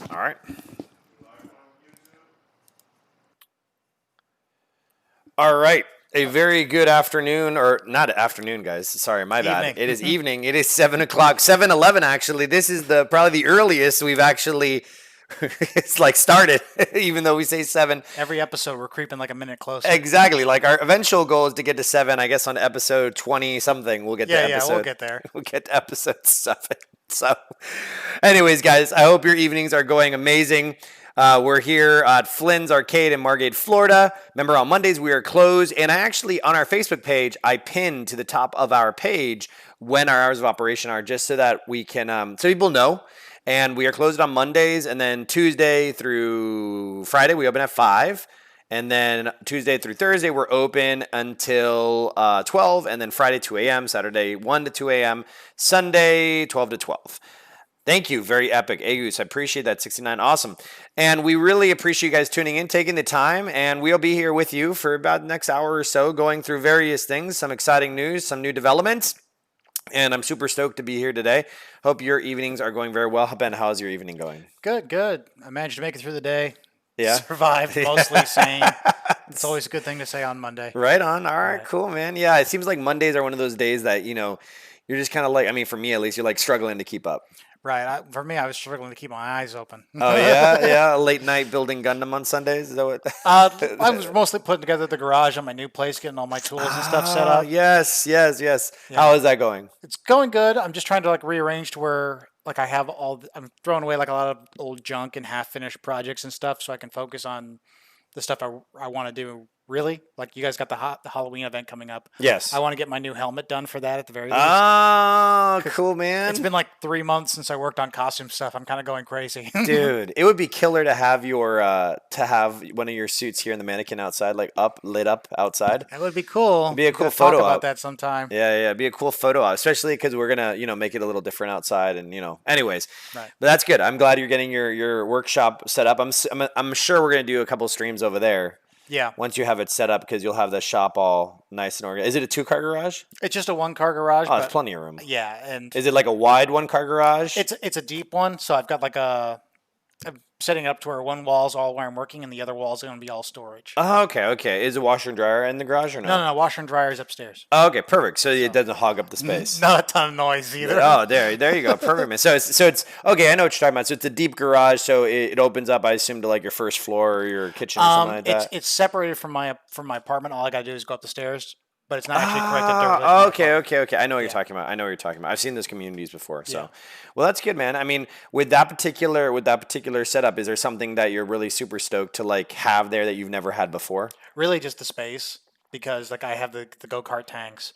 All right. All right. A very good afternoon, or not afternoon, guys. Sorry, my bad. Evening. It is evening. It is 7 o'clock, 7:11 actually. This is the probably the earliest we've actually it's like started, even though we say seven. Every episode, we're creeping like a minute closer. Exactly. Like our eventual goal is to get to seven. I guess on episode 20 something, we'll get to episode. Yeah, we'll get there. We'll get to episode 7. So, anyways, guys, I hope your evenings are going amazing. We're here at Flynn's Arcade in Margate, Florida. Remember, on Mondays we are closed. And I actually, on our Facebook page, I pinned to the top of our page when our hours of operation are, just so that we can, so people know. And we are closed on Mondays, and then Tuesday through Friday we open at 5. And then Tuesday through Thursday, we're open until 12, and then Friday, 2 a.m., Saturday, 1 to 2 a.m., Sunday, 12 to 12. Thank you. Very epic. Agus, I appreciate that. 69. Awesome. And we really appreciate you guys tuning in, taking the time, and we'll be here with you for about the next hour or so, going through various things, some exciting news, some new developments. And I'm super stoked to be here today. Hope your evenings are going very well. Ben, how's your evening going? Good. I managed to make it through the day. Yeah. Survived, mostly sane. It's always a good thing to say on Monday. Right on. All right, cool, man. Yeah, it seems like Mondays are one of those days that, you're just kind of like, I mean, for me at least, you're like struggling to keep up. Right. For me, I was struggling to keep my eyes open. Oh, yeah? Yeah. Late night building Gundam on Sundays? Is that what? I was mostly putting together the garage on my new place, getting all my tools and stuff set up. Yes. Yeah. How is that going? It's going good. I'm just trying to like rearrange to where like I have I'm throwing away like a lot of old junk and half-finished projects and stuff so I can focus on the stuff I want to do. Really, like you guys got the Halloween event coming up. Yes. I want to get my new helmet done for that at the very least. Oh, cool, man. It's been like 3 months since I worked on costume stuff. I'm kind of going crazy. Dude, it would be killer to have one of your suits here in the mannequin outside, like lit up outside. That would be cool. It'd be a cool photo talk about op. that sometime. Yeah, it'd be a cool photo op, especially because we're gonna, make it a little different outside, and anyways. Right. But that's good. I'm glad you're getting your workshop set up. I'm sure we're gonna do a couple streams over there. Yeah. Once you have it set up, because you'll have the shop all nice and organized. Is it a 2-car garage? It's just a 1-car garage. Oh, there's plenty of room. Yeah, and Is it like a wide 1-car garage? it's a deep one. So I've got like I'm setting it up to where one wall's all where I'm working, and the other wall's going to be all storage. Oh, okay. Is it washer and dryer in the garage or no? No. Washer and dryer is upstairs. Oh, okay, perfect. So it doesn't hog up the space. Not a ton of noise either. Oh, there you go. Perfect, man. So it's okay. I know what you're talking about. So it's a deep garage. So it opens up, I assume, to like your first floor or your kitchen or something like that. It's separated from my apartment. All I got to do is go up the stairs, but it's not actually connected to Okay. I know what you're talking about. I've seen those communities before. So, well, that's good, man. I mean, with that particular setup, is there something that you're really super stoked to like have there that you've never had before? Really, just the space, because like I have the go-kart tanks,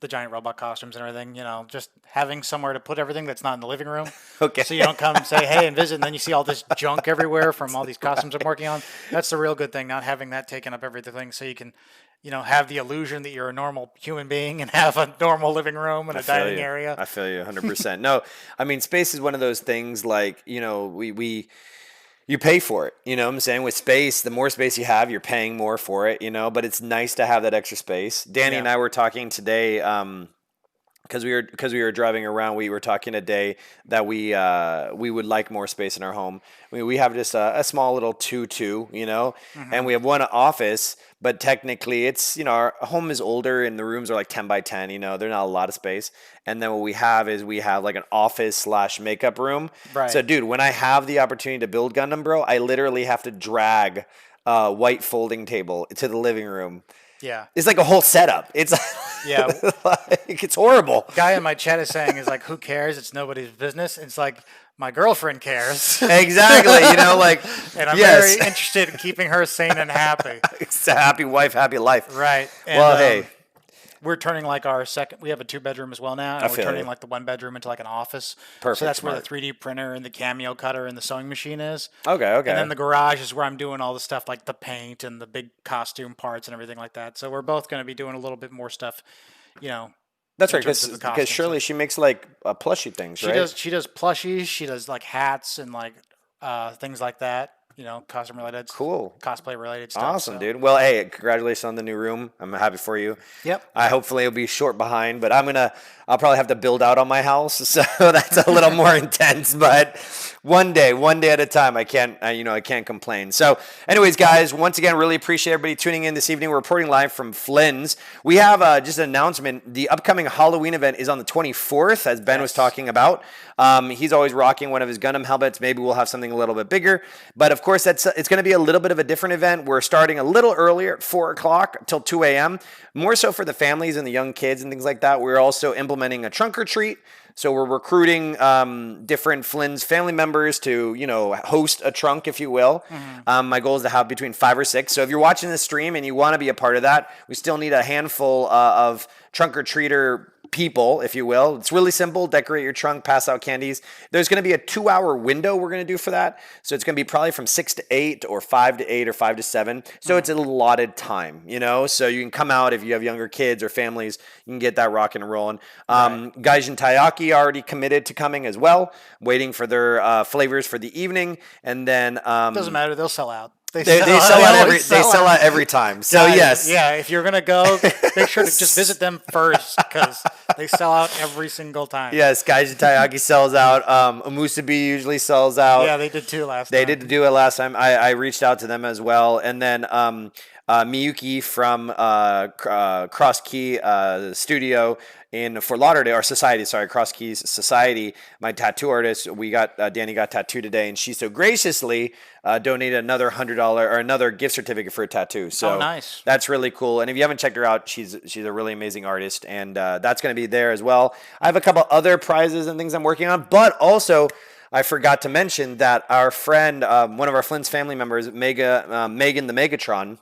the giant robot costumes and everything. Just having somewhere to put everything that's not in the living room. Okay. So you don't come and say, hey, and visit, and then you see all this junk everywhere from all these costumes I'm working on. That's the real good thing, not having that taken up everything, so you can have the illusion that you're a normal human being and have a normal living room and a dining area. I feel you 100%. No, I mean, space is one of those things like, you pay for it. You know what I'm saying? With space, the more space you have, you're paying more for it, but it's nice to have that extra space. Danny and I were talking today, because we were driving around, we were talking today that we would like more space in our home. I mean, we have just a small little 2-2, and we have one office, but technically it's, our home is older and the rooms are like 10 by 10, they're not a lot of space. And then what we have is like an office / makeup room. Right. So dude, when I have the opportunity to build Gundam, bro, I literally have to drag a white folding table to the living room. Yeah. It's like a whole setup. It's it's horrible. Guy in my chat is saying, who cares? It's nobody's business. It's like, my girlfriend cares. Exactly. And I'm very interested in keeping her sane and happy. It's a happy wife, happy life. Right. And, well, hey. We're turning like our we have a 2-bedroom as well now, and we're turning like the 1-bedroom into like an office. Perfect. So that's where the 3D printer and the cameo cutter and the sewing machine is. Okay. And then the garage is where I'm doing all the stuff like the paint and the big costume parts and everything like that. So we're both going to be doing a little bit more stuff, That's right, because Shirley, she makes like plushie things, right? She does plushies. She does like hats and like things like that. Costume related, cool, cosplay related stuff. Awesome, dude. Well, hey, congratulations on the new room. I'm happy for you. Yep. Hopefully it'll be short behind, but I'll probably have to build out on my house, so that's a little more intense. But One day at a time. I can't complain. So, anyways, guys, once again, really appreciate everybody tuning in this evening. We're reporting live from Flynn's. We have just an announcement. The upcoming Halloween event is on the 24th, as Ben was talking about. He's always rocking one of his Gundam helmets. Maybe we'll have something a little bit bigger. But of course, it's going to be a little bit of a different event. We're starting a little earlier at 4 o'clock till 2 a.m. More so for the families and the young kids and things like that. We're also implementing a trunk or treat. So we're recruiting different Flynn's family members to, host a trunk, if you will. My goal is to have between 5 or 6. So if you're watching this stream and you want to be a part of that, we still need a handful of trunk or treater people, if you will. It's really simple. Decorate your trunk, pass out candies. There's going to be a 2-hour window we're going to do for that. So it's going to be probably from 6 to 8 or 5 to 8 or 5 to 7. So it's a allotted time, so you can come out if you have younger kids or families, you can get that rocking and rolling. Gaijin Taiyaki already committed to coming as well, waiting for their flavors for the evening. And then doesn't matter. They'll sell out. They sell out every time. So yes. Yeah, if you're going to go, make sure to just visit them first because they sell out every single time. Yes, Gaijin Taiyaki sells out. Umusubi usually sells out. Yeah, they did too last time. They did do it last time. I reached out to them as well. And then Miyuki from Cross Key Studio in Fort Lauderdale, or Society, Cross Keys Society, my tattoo artist, Danny got tattooed today, and she so graciously donated another $100 or another gift certificate for a tattoo. So nice. That's really cool. And if you haven't checked her out, she's a really amazing artist, and that's going to be there as well. I have a couple other prizes and things I'm working on, but also I forgot to mention that our friend, one of our Flynn's family members, Megan the Megatron,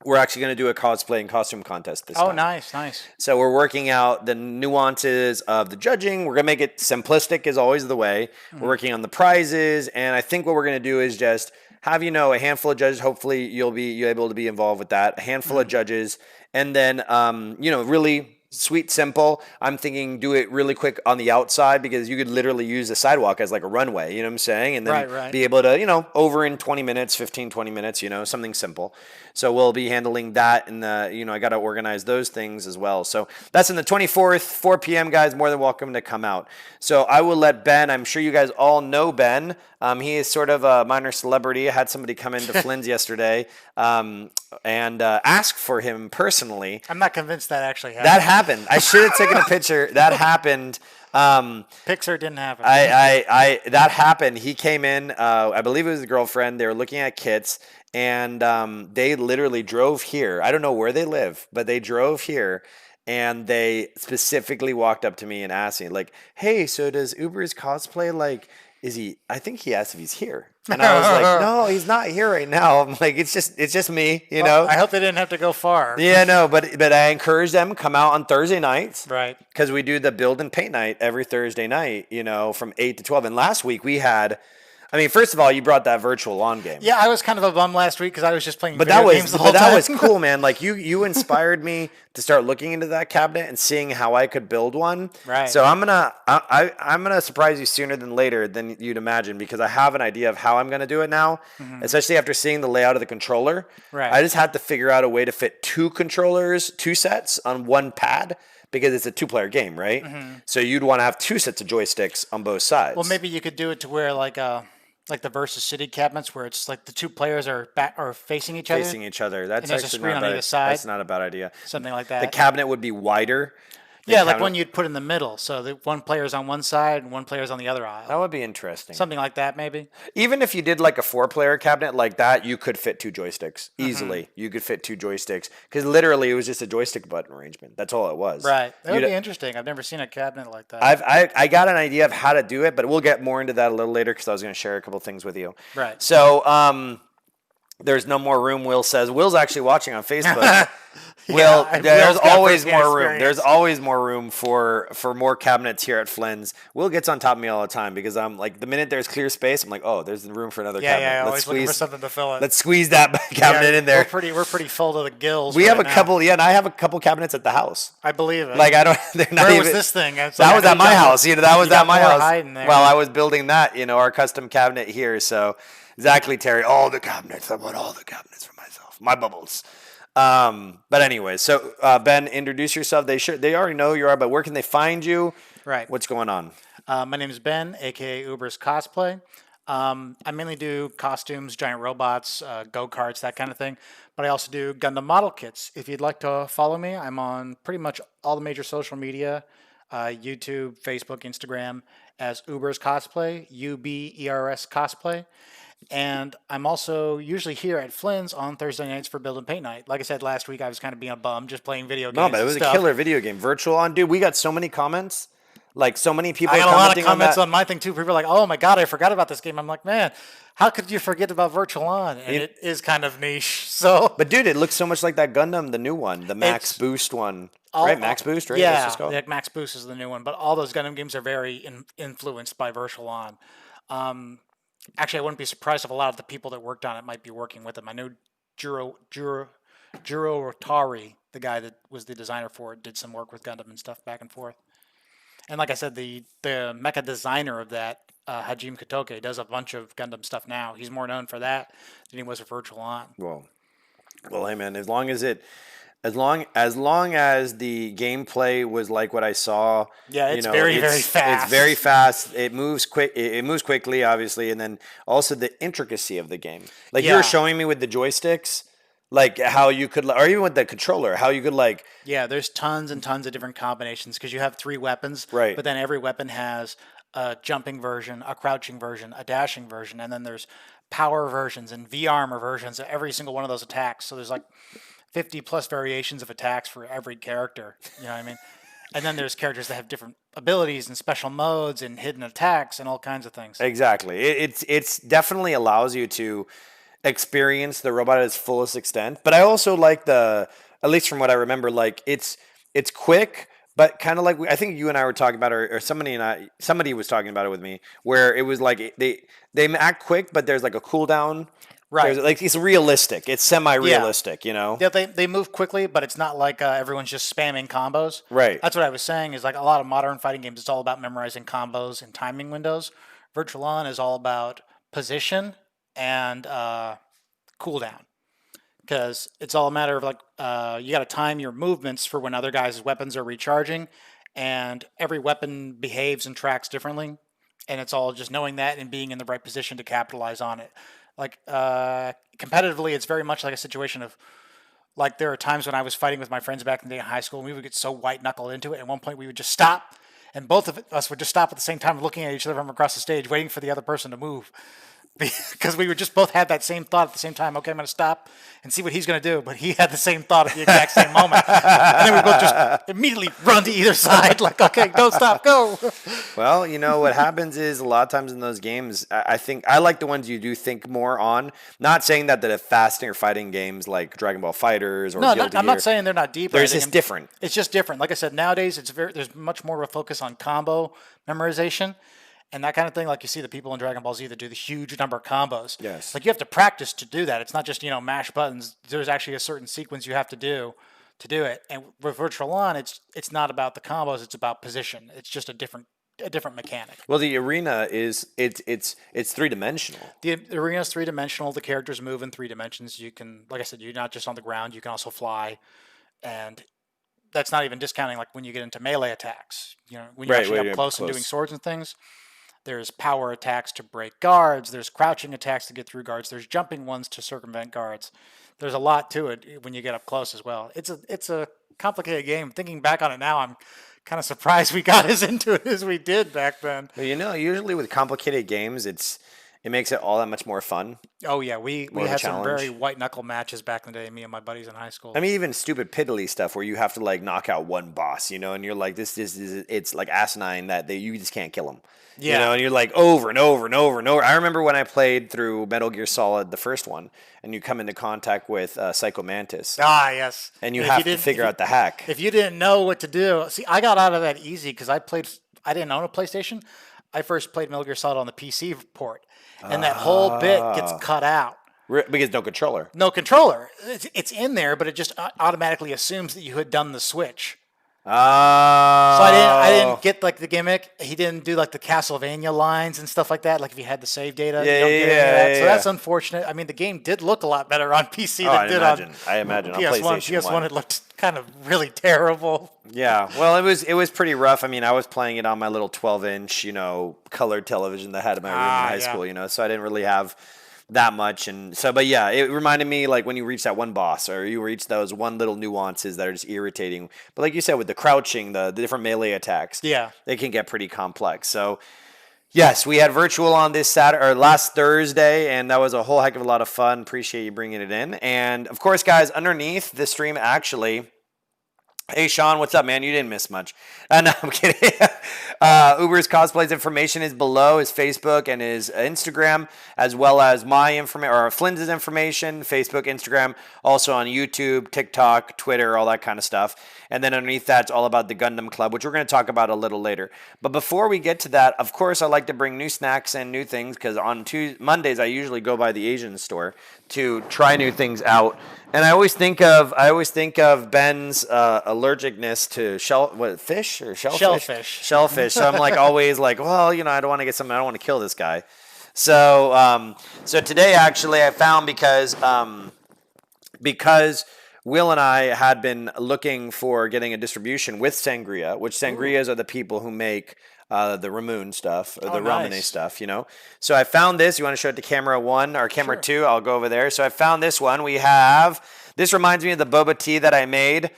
we're actually going to do a cosplay and costume contest this time. Oh, nice. So we're working out the nuances of the judging. We're going to make it simplistic as always the way. We're working on the prizes. And I think what we're going to do is just have, a handful of judges. Hopefully you're able to be involved with that. A handful of judges. And then, really sweet, simple. I'm thinking do it really quick on the outside because you could literally use the sidewalk as like a runway, you know what I'm saying? And then be able to, over in 20 minutes, 15, 20 minutes, something simple. So we'll be handling that and I got to organize those things as well. So that's on the 24th, 4 p.m. guys, more than welcome to come out. So I will let Ben, I'm sure you guys all know Ben. He is sort of a minor celebrity. I had somebody come into Flynn's yesterday and ask for him personally. I'm not convinced that actually happened. That happened. I should have taken a picture. That happened. Pixar didn't happen. That happened. He came in. I believe it was his girlfriend. They were looking at kits, and they literally drove here. I don't know where they live, but they drove here. And they specifically walked up to me and asked me, like, "Hey, so does Uberscosplay like? I think he asked if he's here." And I was like, "No, he's not here right now." I'm like, it's just me, I hope they didn't have to go far. Yeah, no, but I encourage them come out on Thursday nights, right? Because we do the build and paint night every Thursday night, from 8 to 12. And last week we had. First of all, you brought that virtual lawn game. Yeah, I was kind of a bum last week because I was just playing video games the whole time. That was cool, man. Like you inspired me to start looking into that cabinet and seeing how I could build one. Right. So I'm gonna surprise you sooner than later than you'd imagine because I have an idea of how I'm gonna do it now, especially after seeing the layout of the controller. Right. I just had to figure out a way to fit 2 controllers, 2 sets on 1 pad. Because it's a 2-player game, right? So you'd want to have 2 sets of joysticks on both sides. Well, maybe you could do it to where like the Versus City cabinets, where it's like the 2 players are facing each other. Facing each other. That's and there's actually a screen on either side. That's not a bad idea. Something like that. The cabinet would be wider. Yeah, like one you'd put in the middle, so that one player's on one side and one player's on the other aisle. That would be interesting. Something like that, maybe. Even if you did like a 4-player cabinet like that, you could fit 2 joysticks easily. You could fit 2 joysticks because literally it was just a joystick button arrangement. That's all it was. Right. That would be interesting. I've never seen a cabinet like that. I got an idea of how to do it, but we'll get more into that a little later because I was going to share a couple things with you. Right. So, there's no more room, Will says. Will's actually watching on Facebook. Will, there's always more room. There's always more room for more cabinets here at Flynn's. Will gets on top of me all the time because I'm like, the minute there's clear space, I'm like, oh, there's room for another cabinet. Yeah, always looking for something to fill it. Let's squeeze that cabinet in there. We're pretty full to the gills. We have a couple, and I have a couple cabinets at the house. I believe it. Like, I don't, they're not Where even. was this thing? That was at my house. That was at my house. While I was building that, our custom cabinet here. So, exactly, Terry. All the cabinets. I want all the cabinets for myself. My bubbles. But anyway, so Ben, introduce yourself. They already know who you are, but where can they find you? Right. What's going on? My name is Ben, aka Uberscosplay. I mainly do costumes, giant robots, go-karts, that kind of thing. But I also do Gundam model kits. If you'd like to follow me, I'm on pretty much all the major social media, YouTube, Facebook, Instagram, as Uber's Cosplay, Ubers Cosplay. And I'm also usually here at Flynn's on Thursday nights for Build and Paint Night. Like I said last week, I was kind of being a bum, just playing video games. No, but it and was stuff. a killer video game. Virtual On, dude. We got so many comments. Like so many people. I got a lot of commenting comments on on my thing too. People are like, "Oh my god, I forgot about this game." I'm like, "Man, how could you forget about Virtual On?" And it is kind of niche. So, But dude, it looks so much like that Gundam, the new one, the Max It's Boost one, right? Max Boost, right? Yeah, That's what it's called. like Max Boost is the new one. But all those Gundam games are very influenced by Virtual On. Actually, I wouldn't be surprised if a lot of the people that worked on it might be working with them. I know Juro Rotari, the guy that was the designer for it, did some work with Gundam and stuff back and forth. And like I said, the mecha designer of that, Hajime Kotoke, does a bunch of Gundam stuff now. He's more known for that than he was for Virtual On. Well, hey man, as long as the gameplay was like what I saw, Yeah, it's very fast. It's very fast. It moves quick. It moves quickly, obviously, and then also the intricacy of the game. Like you were showing me with the joysticks. Like how you could, or even with the controller, how you could like. Yeah, there's tons and tons of different combinations because you have 3 weapons. Right. But then every weapon has a jumping version, a crouching version, a dashing version, and then there's power versions and V armor versions of every single one of those attacks. So there's like 50 plus variations of attacks for every character. You know what I mean? And then there's characters that have different abilities and special modes and hidden attacks and all kinds of things. Exactly. It's definitely allows you to experience the robot at its fullest extent. But I also like at least from what I remember, like it's quick, but kind of like I think you and I were talking about, or somebody was talking about it with me, where it was like they act quick, but there's like a cooldown. Right. Like it's realistic. It's semi-realistic, you know? Yeah, they move quickly, but it's not like everyone's just spamming combos. Right. That's what I was saying is like a lot of modern fighting games, it's all about memorizing combos and timing windows. Virtual On is all about position and cooldown. Because it's all a matter of like, you got to time your movements for when other guys' weapons are recharging. And every weapon behaves and tracks differently. And it's all just knowing that and being in the right position to capitalize on it. Like competitively, it's very much like a situation of like there are times when I was fighting with my friends back in the day in high school, and we would get so white knuckled into it. At one point, we would just stop, and both of us would just stop at the same time, looking at each other from across the stage, waiting for the other person to move, because we would just both have that same thought at the same time. Okay, I'm going to stop and see what he's going to do, but he had the same thought at the exact same moment, and then we both just immediately run to either side, like, okay, don't stop, go. Well, you know, what happens is a lot of times in those games, I think I like the ones you do think more on. Not saying that the faster fighting games like Dragon Ball Fighters or No, I'm not saying they're not deep. They're just different. It's just different. Like I said, nowadays there's much more of a focus on combo memorization and that kind of thing. Like you see the people in Dragon Ball Z that do the huge number of combos. Yes. Like you have to practice to do that. It's not just, mash buttons. There's actually a certain sequence you have to do it. And with Virtual On, it's not about the combos. It's about position. It's just a different mechanic. Well, the arena is it's 3-dimensional. The arena is 3-dimensional. The characters move in 3 dimensions. You can, like I said, you're not just on the ground. You can also fly, and that's not even discounting like when you get into melee attacks. When you're actually up close and doing swords and things. There's power attacks to break guards. There's crouching attacks to get through guards. There's jumping ones to circumvent guards. There's a lot to it when you get up close as well. It's a complicated game. Thinking back on it now, I'm kind of surprised we got as into it as we did back then. Well, usually with complicated games, it makes it all that much more fun. Oh yeah, we had some very white knuckle matches back in the day. Me and my buddies in high school. I mean, even stupid piddly stuff where you have to like knock out one boss, and you're like, it's like asinine that you just can't kill him. Yeah. And you're like over and over and over and over. I remember when I played through Metal Gear Solid, the first one, and you come into contact with Psycho Mantis. Ah, yes. And you have to figure out the hack. If you didn't know what to do, see, I got out of that easy because I didn't own a PlayStation. I first played Metal Gear Solid on the PC port, and that whole bit gets cut out. Because no controller. No controller. It's in there, but it just automatically assumes that you had done the switch. Oh. So I didn't get like the gimmick. He didn't do like the Castlevania lines and stuff like that. Like if you had the save data, you don't get any of that. So that's unfortunate. I mean, the game did look a lot better on PC than it did on I imagine on PS1. PlayStation PS1 it looked kind of really terrible. Yeah, well, it was pretty rough. I mean, I was playing it on my little 12-inch, colored television that I had in my room in high school, so I didn't really have that much. And so, but yeah, it reminded me like when you reach that one boss or you reach those one little nuances that are just irritating. But like you said, with the crouching, the different melee attacks, they can get pretty complex. So yes, we had virtual on this Saturday or last Thursday, and that was a whole heck of a lot of fun. Appreciate you bringing it in. And of course, guys, underneath the stream, actually. Hey, Sean, what's up, man? You didn't miss much. No, I'm kidding. Uberscosplay's information is below, his Facebook and his Instagram, as well as my information, or Flynn's information, Facebook, Instagram, also on YouTube, TikTok, Twitter, all that kind of stuff. And then underneath that, it's all about the Gundam Club, which we're going to talk about a little later. But before we get to that, of course, I like to bring new snacks and new things, because on Mondays, I usually go by the Asian store to try new things out. And I always think of Ben's allergicness to fish or shellfish. Shellfish. So I'm like always like, well, I don't want to get something. I don't want to kill this guy. So so today actually I found because Will and I had been looking for getting a distribution with Sangria, which Sangrias are the people who make the Ramoon stuff, or the Ramune stuff, So I found this. You want to show it to camera 1 or camera 2? I'll go over there. So I found this one. This reminds me of the boba tea that I made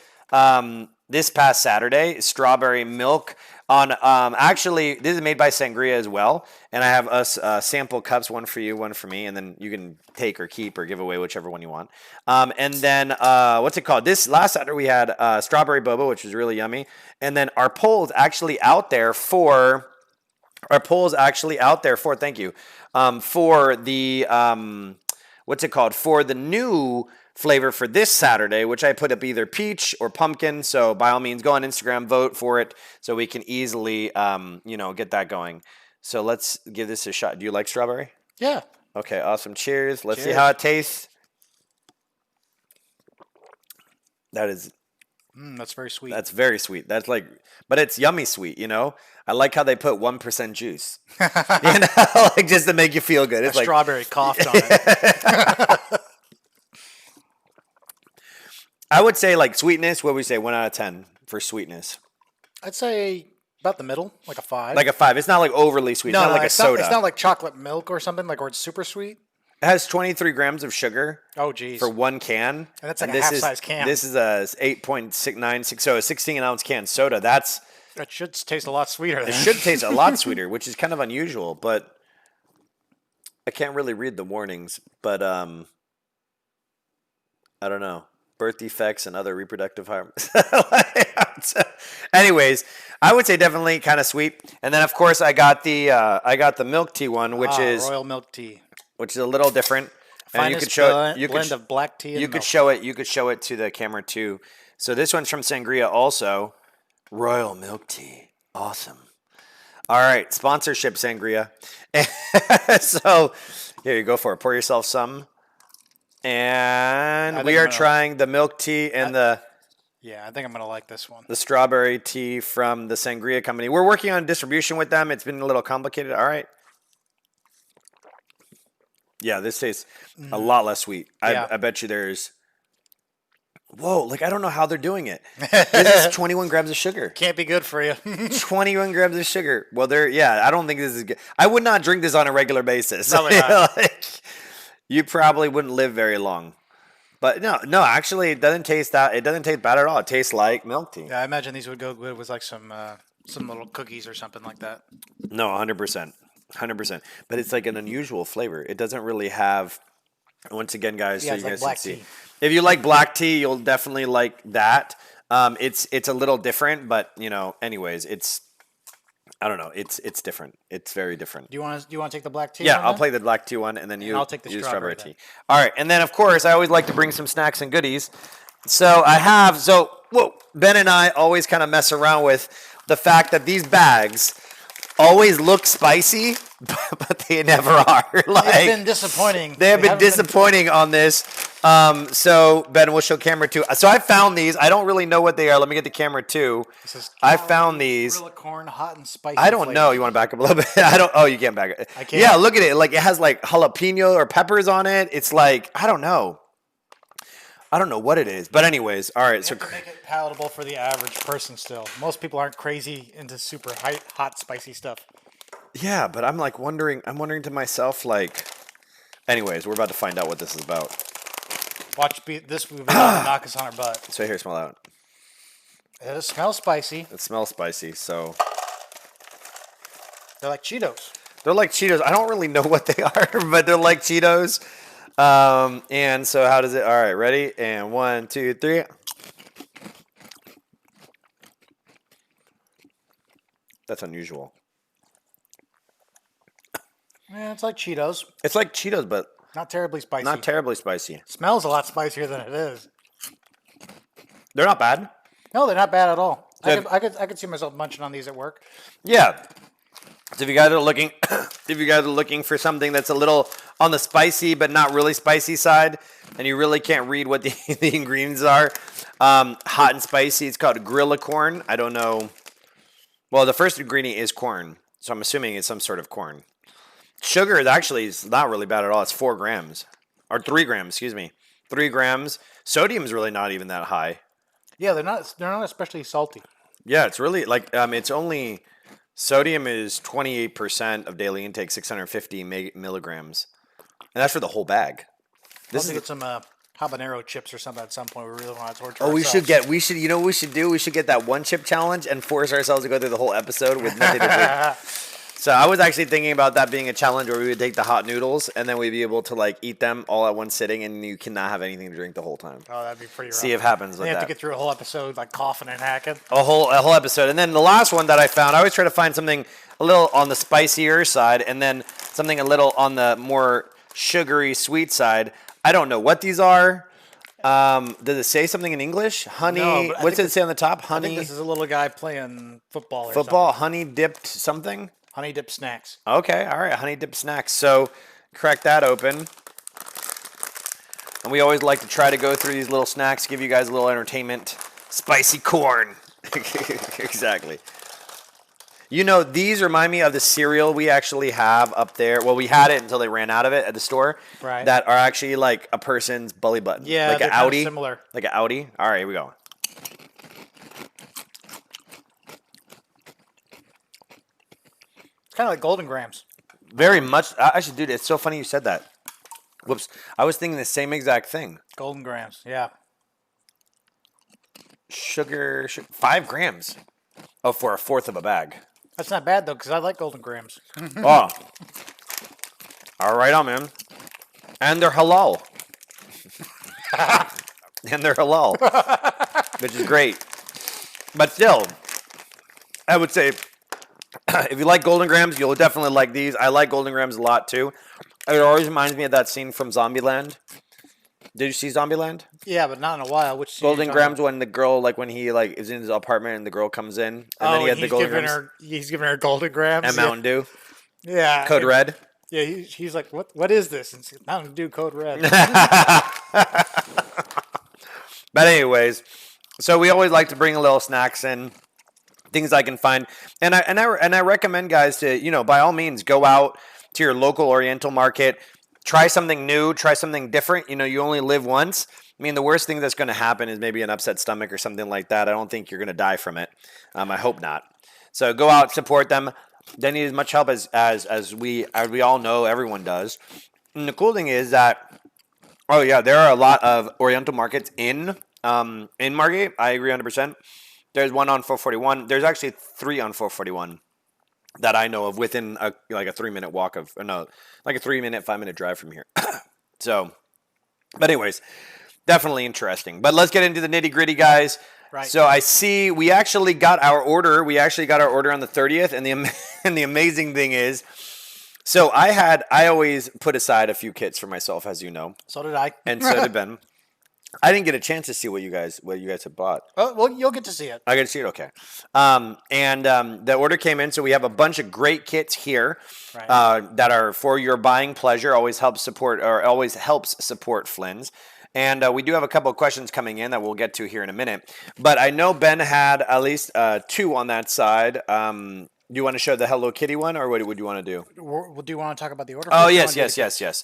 this past Saturday, strawberry milk. Actually, this is made by Sangria as well. And I have us sample cups, one for you, one for me, and then you can take or keep or give away whichever one you want. And then, what's it called? This last Saturday we had strawberry boba, which was really yummy. And then our poll is actually out there for, thank you, for the, what's it called? For the new flavor for this Saturday, which I put up either peach or pumpkin. So by all means, go on Instagram, vote for it so we can easily, get that going. So let's give this a shot. Do you like strawberry? Yeah. Okay, awesome. Cheers. Let's see how it tastes. That's very sweet. That's very sweet. But it's yummy sweet, I like how they put 1% juice, like just to make you feel good. It's like strawberry coughed on it. I would say like sweetness, what would we say, 1 out of 10 for sweetness? I'd say about the middle, like a 5. Like a 5. It's not like overly sweet. It's not like a soda. It's not like chocolate milk or something, or it's super sweet. It has 23 grams of sugar. Oh, geez. For one can. And that's like a half-size can. This is a 8.96, so a 16-ounce can soda. That should taste a lot sweeter. It should taste a lot sweeter, which is kind of unusual, but I can't really read the warnings. But I don't know. Birth defects and other reproductive harm. Anyways, I would say definitely kind of sweet. And then of course I got the milk tea one, which is royal milk tea, which is a little different. And you could show it. Blend of black tea. And you could show it. You could show it to the camera too. So this one's from Sangria, also royal milk tea. Awesome. All right, sponsorship Sangria. So here you go for it. Pour yourself some. And we are trying the milk tea and I think I'm going to like this one. The strawberry tea from the Sangria company. We're working on distribution with them. It's been a little complicated. All right. Yeah, this tastes a lot less sweet. I bet you there's... Whoa, I don't know how they're doing it. This is 21 grams of sugar. Can't be good for you. 21 grams of sugar. Well, I don't think this is good. I would not drink this on a regular basis. Probably not. You probably wouldn't live very long. But no, actually, it doesn't taste bad at all. It tastes like milk tea. Yeah, I imagine these would go good with like some little cookies or something like that. No, 100%. 100%. But it's like an unusual flavor. It doesn't really have, once again, guys, so you guys can see. If you like black tea, you'll definitely like that. It's a little different, but, anyways, I don't know. It's different. It's very different. Do you want to take the black tea? Yeah, I'll play the black tea one, and then I'll take the strawberry tea. All right, and then of course I always like to bring some snacks and goodies. So Ben and I always kind of mess around with the fact that these bags always look spicy, but they never are. They've been disappointing. They have been disappointing on this. So Ben will show camera 2. So I found these. I don't really know what they are. Let me get the camera 2. This is I found these. Gorilla corn, hot and spicy. I don't know. You want to back up a little bit? I don't. Oh, you can't back it. I can't. Yeah, look at it. Like it has like jalapeno or peppers on it. It's like I don't know. I don't know what it is. But anyways, all right. You So have to make it palatable for the average person. Still, most people aren't crazy into super hot, spicy stuff. yeah, but I'm like wondering. I'm wondering to myself like. Anyways, we're about to find out what this is about. Watch this movie knock us on our butt. So here, smell out. It smells spicy. It smells spicy. So They're like Cheetos. they're like Cheetos. I don't really know what they are, but they're like Cheetos. And so how does it? All right, ready? And 1, 2, 3. That's unusual. Yeah, it's like Cheetos. It's like Cheetos, but Not terribly spicy. not terribly spicy. Smells a lot spicier than it is. They're not bad. No, they're not bad at all. So I could see myself munching on these at work. Yeah. So if you guys are looking, for something that's a little on the spicy but not really spicy side, and you really can't read what the, the ingredients are, hot and spicy. It's called Gorilla corn. I don't know. Well, the first ingredient is corn, so I'm assuming it's some sort of corn. Sugar is actually not really bad at all. It's 4 grams or 3 grams. Excuse me, 3 grams. Sodium is really not even that high. Yeah, they're not especially salty. Yeah, it's really like it's only sodium is 28% of daily intake, 650 milligrams, and that's for the whole bag. This is get some habanero chips or something at some point. We really want to torture. Oh, ourselves. we should. You know what we should do? We should get that one chip challenge and force ourselves to go through the whole episode with nothing to drink. So I was actually thinking about that being a challenge where we would take the hot noodles and then we'd be able to like eat them all at one sitting, and you cannot have anything to drink the whole time. Oh, that'd be pretty rough. See if it happens with You have that. to get through a whole episode like coughing and hacking. A whole episode. And then the last one that I found, I always try to find something a little on the spicier side and then something a little on the more sugary sweet side. I don't know what these are. Does it say something in English? Honey. No, What's it say on the top? I Honey. think this is a little guy playing football or Football. something. Honey dipped something. Honey dip snacks. Okay. All right. Honey dipped snacks. So crack that open. And we always like to try to go through these little snacks, give you guys a little entertainment. Spicy corn. Exactly. You know, these remind me of the cereal we actually have up there. Well, we had it until they ran out of it at the store. Right. That are actually like a person's belly button. Yeah, like they're an kinda Audi. similar. Like an Audi. All right, here we go. It's kind of like Golden Grams. Very much. Actually, dude, it's so funny you said that. Whoops. I was thinking the same exact thing. Golden Grams. Yeah. Sugar 5 grams. Oh, for a fourth of a bag. That's not bad though, because I like Golden Grams. Oh. All right, I'm in. And they're halal. And they're halal. Which is great. But still, I would say if you like Golden Grams, you'll definitely like these. I like Golden Grams a lot too. It always reminds me of that scene from Zombieland. Did you see Zombieland? Yeah, but not in a while. Which Golden Grams, when the girl, like when he like is in his apartment and the girl comes in, and then he had the Golden Grams He's giving her Golden Grams and Mountain Dew, Yeah. Code Red. Yeah, he's like, what is this? And she's, Mountain Dew Code Red. But anyways, so we always like to bring a little snacks in, things I can find, and I recommend guys to by all means go out to your local Oriental market, try something new, try something different. You only live once. I mean, the worst thing that's going to happen is maybe an upset stomach or something like that. I don't think you're going to die from it. I hope not. So go out, support them. They need as much help as we all know everyone does. And the cool thing is that, oh yeah, there are a lot of Oriental markets in Margate. I agree 100%. There's one on 441. There's actually 3 on 441 that I know of within a 3-minute walk of, or no, like a 3-minute, 5-minute drive from here. So, but anyways, definitely interesting. But let's get into the nitty gritty, guys. Right. So I see we actually got our order. We actually got our order on the 30th, and the amazing thing is, so I always put aside a few kits for myself, as you know, So did I. and so did Ben. I didn't get a chance to see what you guys have bought. Oh, well, you'll get to see it. I get to see it, okay. The order came in, so we have a bunch of great kits here Right. that are for your buying pleasure. Always helps support Flynn's. And we do have a couple of questions coming in that we'll get to here in a minute. But I know Ben had at least 2 on that side. Do you want to show the Hello Kitty one, or what would you want to do? Do you want to talk about the order? Oh, first, yes.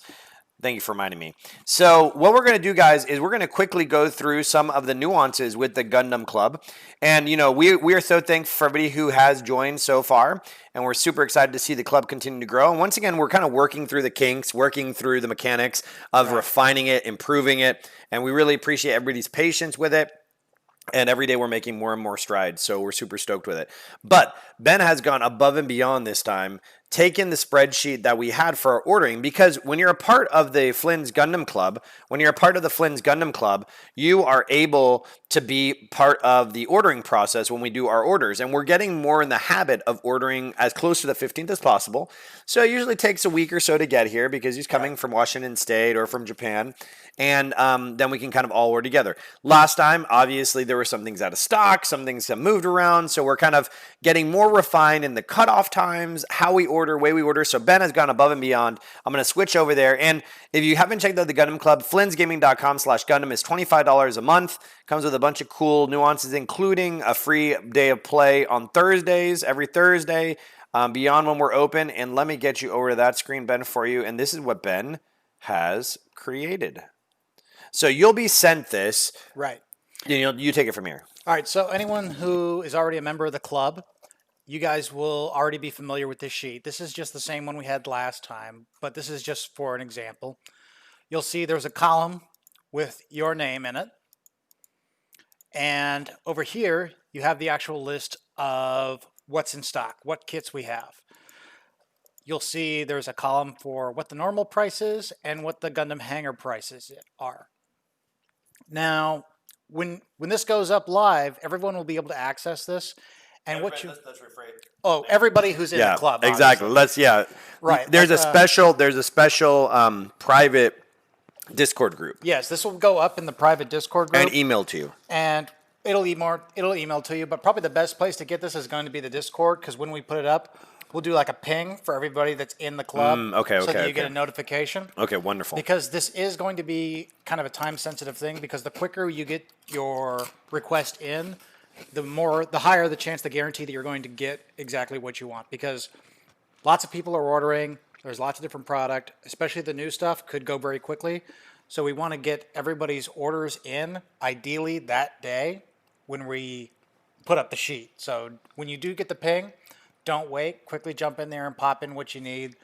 Thank you for reminding me. So what we're going to do, guys, is we're going to quickly go through some of the nuances with the Gundam Club. And, you know, we are so thankful for everybody who has joined so far. And we're super excited to see the club continue to grow. And once again, we're kind of working through the kinks, working through the mechanics of refining it, improving it. And we really appreciate everybody's patience with it. And every day we're making more and more strides. So we're super stoked with it. But Ben has gone above and beyond this time, taken the spreadsheet that we had for our ordering, because when you're a part of the Flynn's Gundam Club, you are able to be part of the ordering process when we do our orders. And we're getting more in the habit of ordering as close to the 15th as possible. So it usually takes a week or so to get here because he's coming from Washington State or from Japan. And then we can kind of all order together. Last time, obviously, there were some things out of stock, some things have moved around. So we're kind of getting more refined in the cutoff times, how we order, way we order. So Ben has gone above and beyond. I'm going to switch over there. And if you haven't checked out the Gundam Club, flynsgaming.com/Gundam is $25 a month. Comes with a bunch of cool nuances, including a free day of play on Thursdays, every Thursday, beyond when we're open. And let me get you over to that screen, Ben, for you. And this is what Ben has created. So you'll be sent this. Right. You take it from here. All right. So anyone who is already a member of the club, you guys will already be familiar with this sheet. This is just the same one we had last time, but this is just for an example. You'll see there's a column with your name in it. And over here, you have the actual list of what's in stock, what kits we have. You'll see there's a column for what the normal price is and what the Gundam Hangar prices are. Now, when this goes up live, everyone will be able to access this. And let's rephrase. Oh, everybody who's in the club. Exactly. Obviously. Right. There's a special private Discord group. Yes, this will go up in the private Discord group and email to you. And it'll email to you, but probably the best place to get this is going to be the Discord, because when we put it up, we'll do like a ping for everybody that's in the club. So that you get a notification. Okay, wonderful. Because this is going to be kind of a time-sensitive thing, because the quicker you get your request in, the higher the chance, the guarantee that you're going to get exactly what you want. Because lots of people are ordering. There's lots of different product, especially the new stuff could go very quickly. So we want to get everybody's orders in, ideally that day when we put up the sheet. So when you do get the ping, don't wait. Quickly jump in there and pop in what you need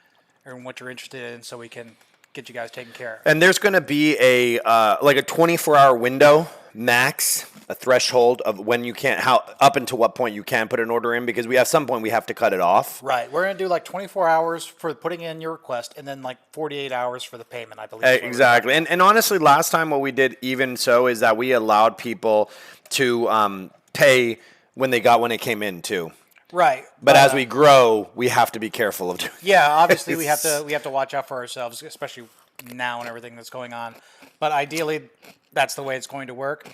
and what you're interested in, so we can get you guys taken care of. And there's going to be a 24-hour window max, a threshold of when you can't, up until what point you can put an order in, because at some point we have to cut it off. Right. We're going to do like 24 hours for putting in your request, and then like 48 hours for the payment, I believe. Exactly. And honestly, last time what we did even so is that we allowed people to pay when it came in too. Right. But as we grow, we have to be careful of doing. Yeah, obviously we have to watch out for ourselves, especially now and everything that's going on. But ideally, that's the way it's going to work.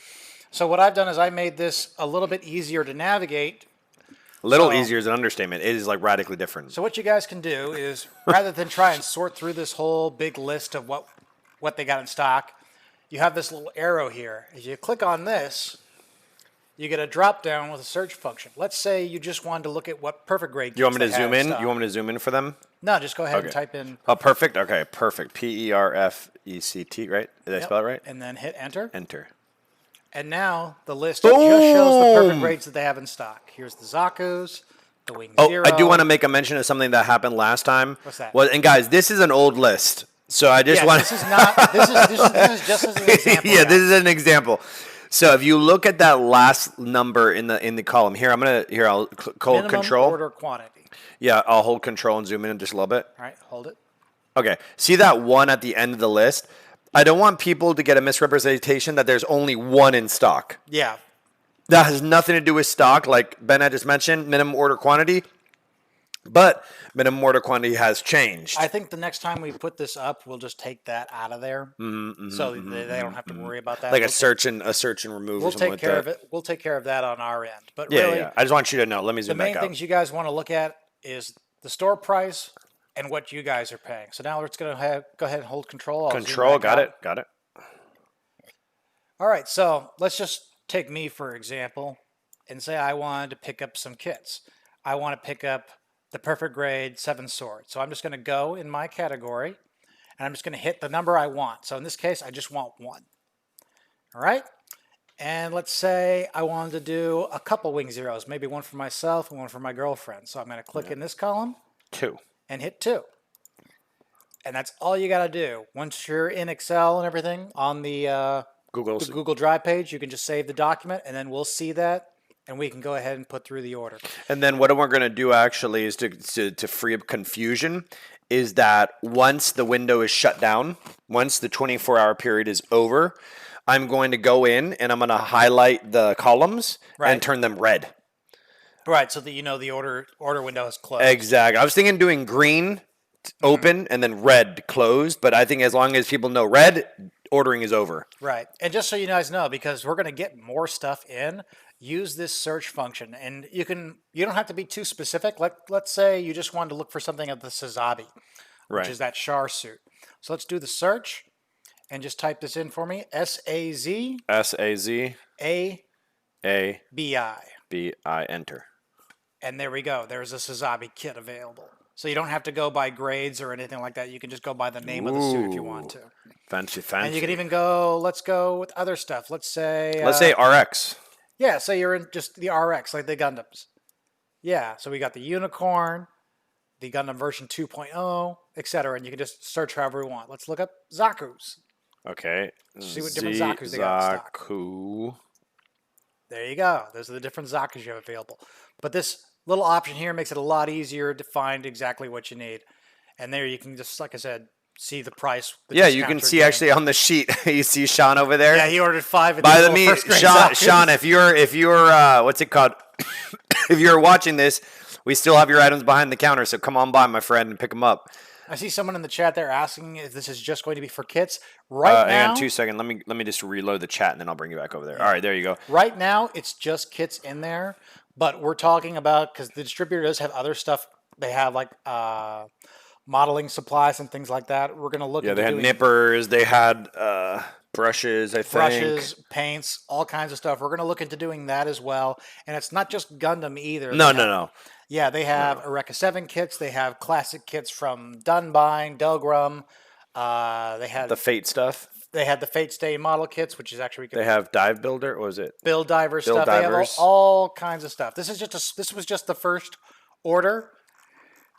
So what I've done is I made this a little bit easier to navigate. Easier is an understatement. It is like radically different. So what you guys can do is, rather than try and sort through this whole big list of what they got in stock, you have this little arrow here. If you click on this, you get a drop down with a search function. Let's say you just wanted to look at what perfect grade kits. You want me to zoom in? You want me to zoom in for them? No, just go ahead and type in. Oh, perfect. Okay, perfect. PERFECT, right? Did I spell it right? And then hit enter. Enter. And now the list just shows the perfect grades that they have in stock. Here's the Zaku's, the Wing Zero. I do want to make a mention of something that happened last time. What's that? Well, and guys, this is an old list, so I just want. This is not. This is just as an example. Yeah, this is an example. So if you look at that last number in the column here, I'll hold Minimum control. Order quantity. Yeah, I'll hold control and zoom in just a little bit. All right, hold it. Okay, see that one at the end of the list? I don't want people to get a misrepresentation that there's only one in stock. Yeah. That has nothing to do with stock, like Ben had just mentioned, minimum order quantity. But minimum order quantity has changed. I think the next time we put this up, we'll just take that out of there, so they don't have to worry about that. Like a search and remove. We'll take care of it. We'll take care of that on our end. But yeah, really, yeah. I just want you to know. Let me the zoom back main out. things you guys want to look at is the store price and what you guys are paying. So now let's go ahead and hold control. Control, got it. All right, so let's just take me for example and say I wanted to pick up some kits. I want to pick up the perfect grade 7 sword. So I'm just going to go in my category and I'm just going to hit the number I want. So in this case, I just want 1. All right. And let's say I wanted to do a couple wing zeros, maybe one for myself and one for my girlfriend. So I'm going to click in this column 2. and hit 2. And that's all you got to do. Once you're in Excel and everything on the Google Drive page, you can just save the document and then we'll see that and we can go ahead and put through the order. And then what we're going to do actually is to free up confusion is that once the window is shut down, once the 24-hour period is over, I'm going to go in and I'm going to highlight the columns and turn them red. Right, so that you know the order window is closed. Exactly. I was thinking doing green open and then red closed, but I think as long as people know red, ordering is over. Right. And just so you guys know, because we're going to get more stuff in, use this search function. And you don't have to be too specific. Let's say you just wanted to look for something of the Sazabi, which is that Char suit. So let's do the search and just type this in for me. S-A-Z. S-A-Z. A-B-I. B-I. Enter. And there we go. There's a Sazabi kit available. So you don't have to go by grades or anything like that. You can just go by the name of the suit if you want to. Fancy. And you can even go, let's go with other stuff. Let's say RX. Yeah, so you're in just the RX, like the Gundams. Yeah, so we got the Unicorn, the Gundam version 2.0, etc. And you can just search however you want. Let's look up Zaku's. Okay. See what different Zaku's they got in stock. Zaku. There you go. Those are the different Zaku's you have available. But this little option here makes it a lot easier to find exactly what you need. And there you can just, like I said, see the price. Yeah, you can see actually on the sheet. You see Sean over there. Yeah, he ordered 5. By the way, Sean, if you're what's it called? If you're watching this, we still have your items behind the counter. So come on by, my friend, and pick them up. I see someone in the chat there asking if this is just going to be for kits. Right now, hang on 2 seconds. Let me just reload the chat and then I'll bring you back over there. All right, there you go. Right now, it's just kits in there, but we're talking about because the distributor does have other stuff. They have like modeling supplies and things like that. We're going to look. Yeah, they had nippers. They had brushes. I think brushes, paints, all kinds of stuff. We're going to look into doing that as well. And it's not just Gundam either. No. Yeah, they have Eureka 7 kits. They have classic kits from Dunbine, Delgrum. They had the Fate stuff. They had the Fate Stay model kits, which is actually they have Dive Builder. What was it? Build Diver stuff. They have all kinds of stuff. This was just the first order.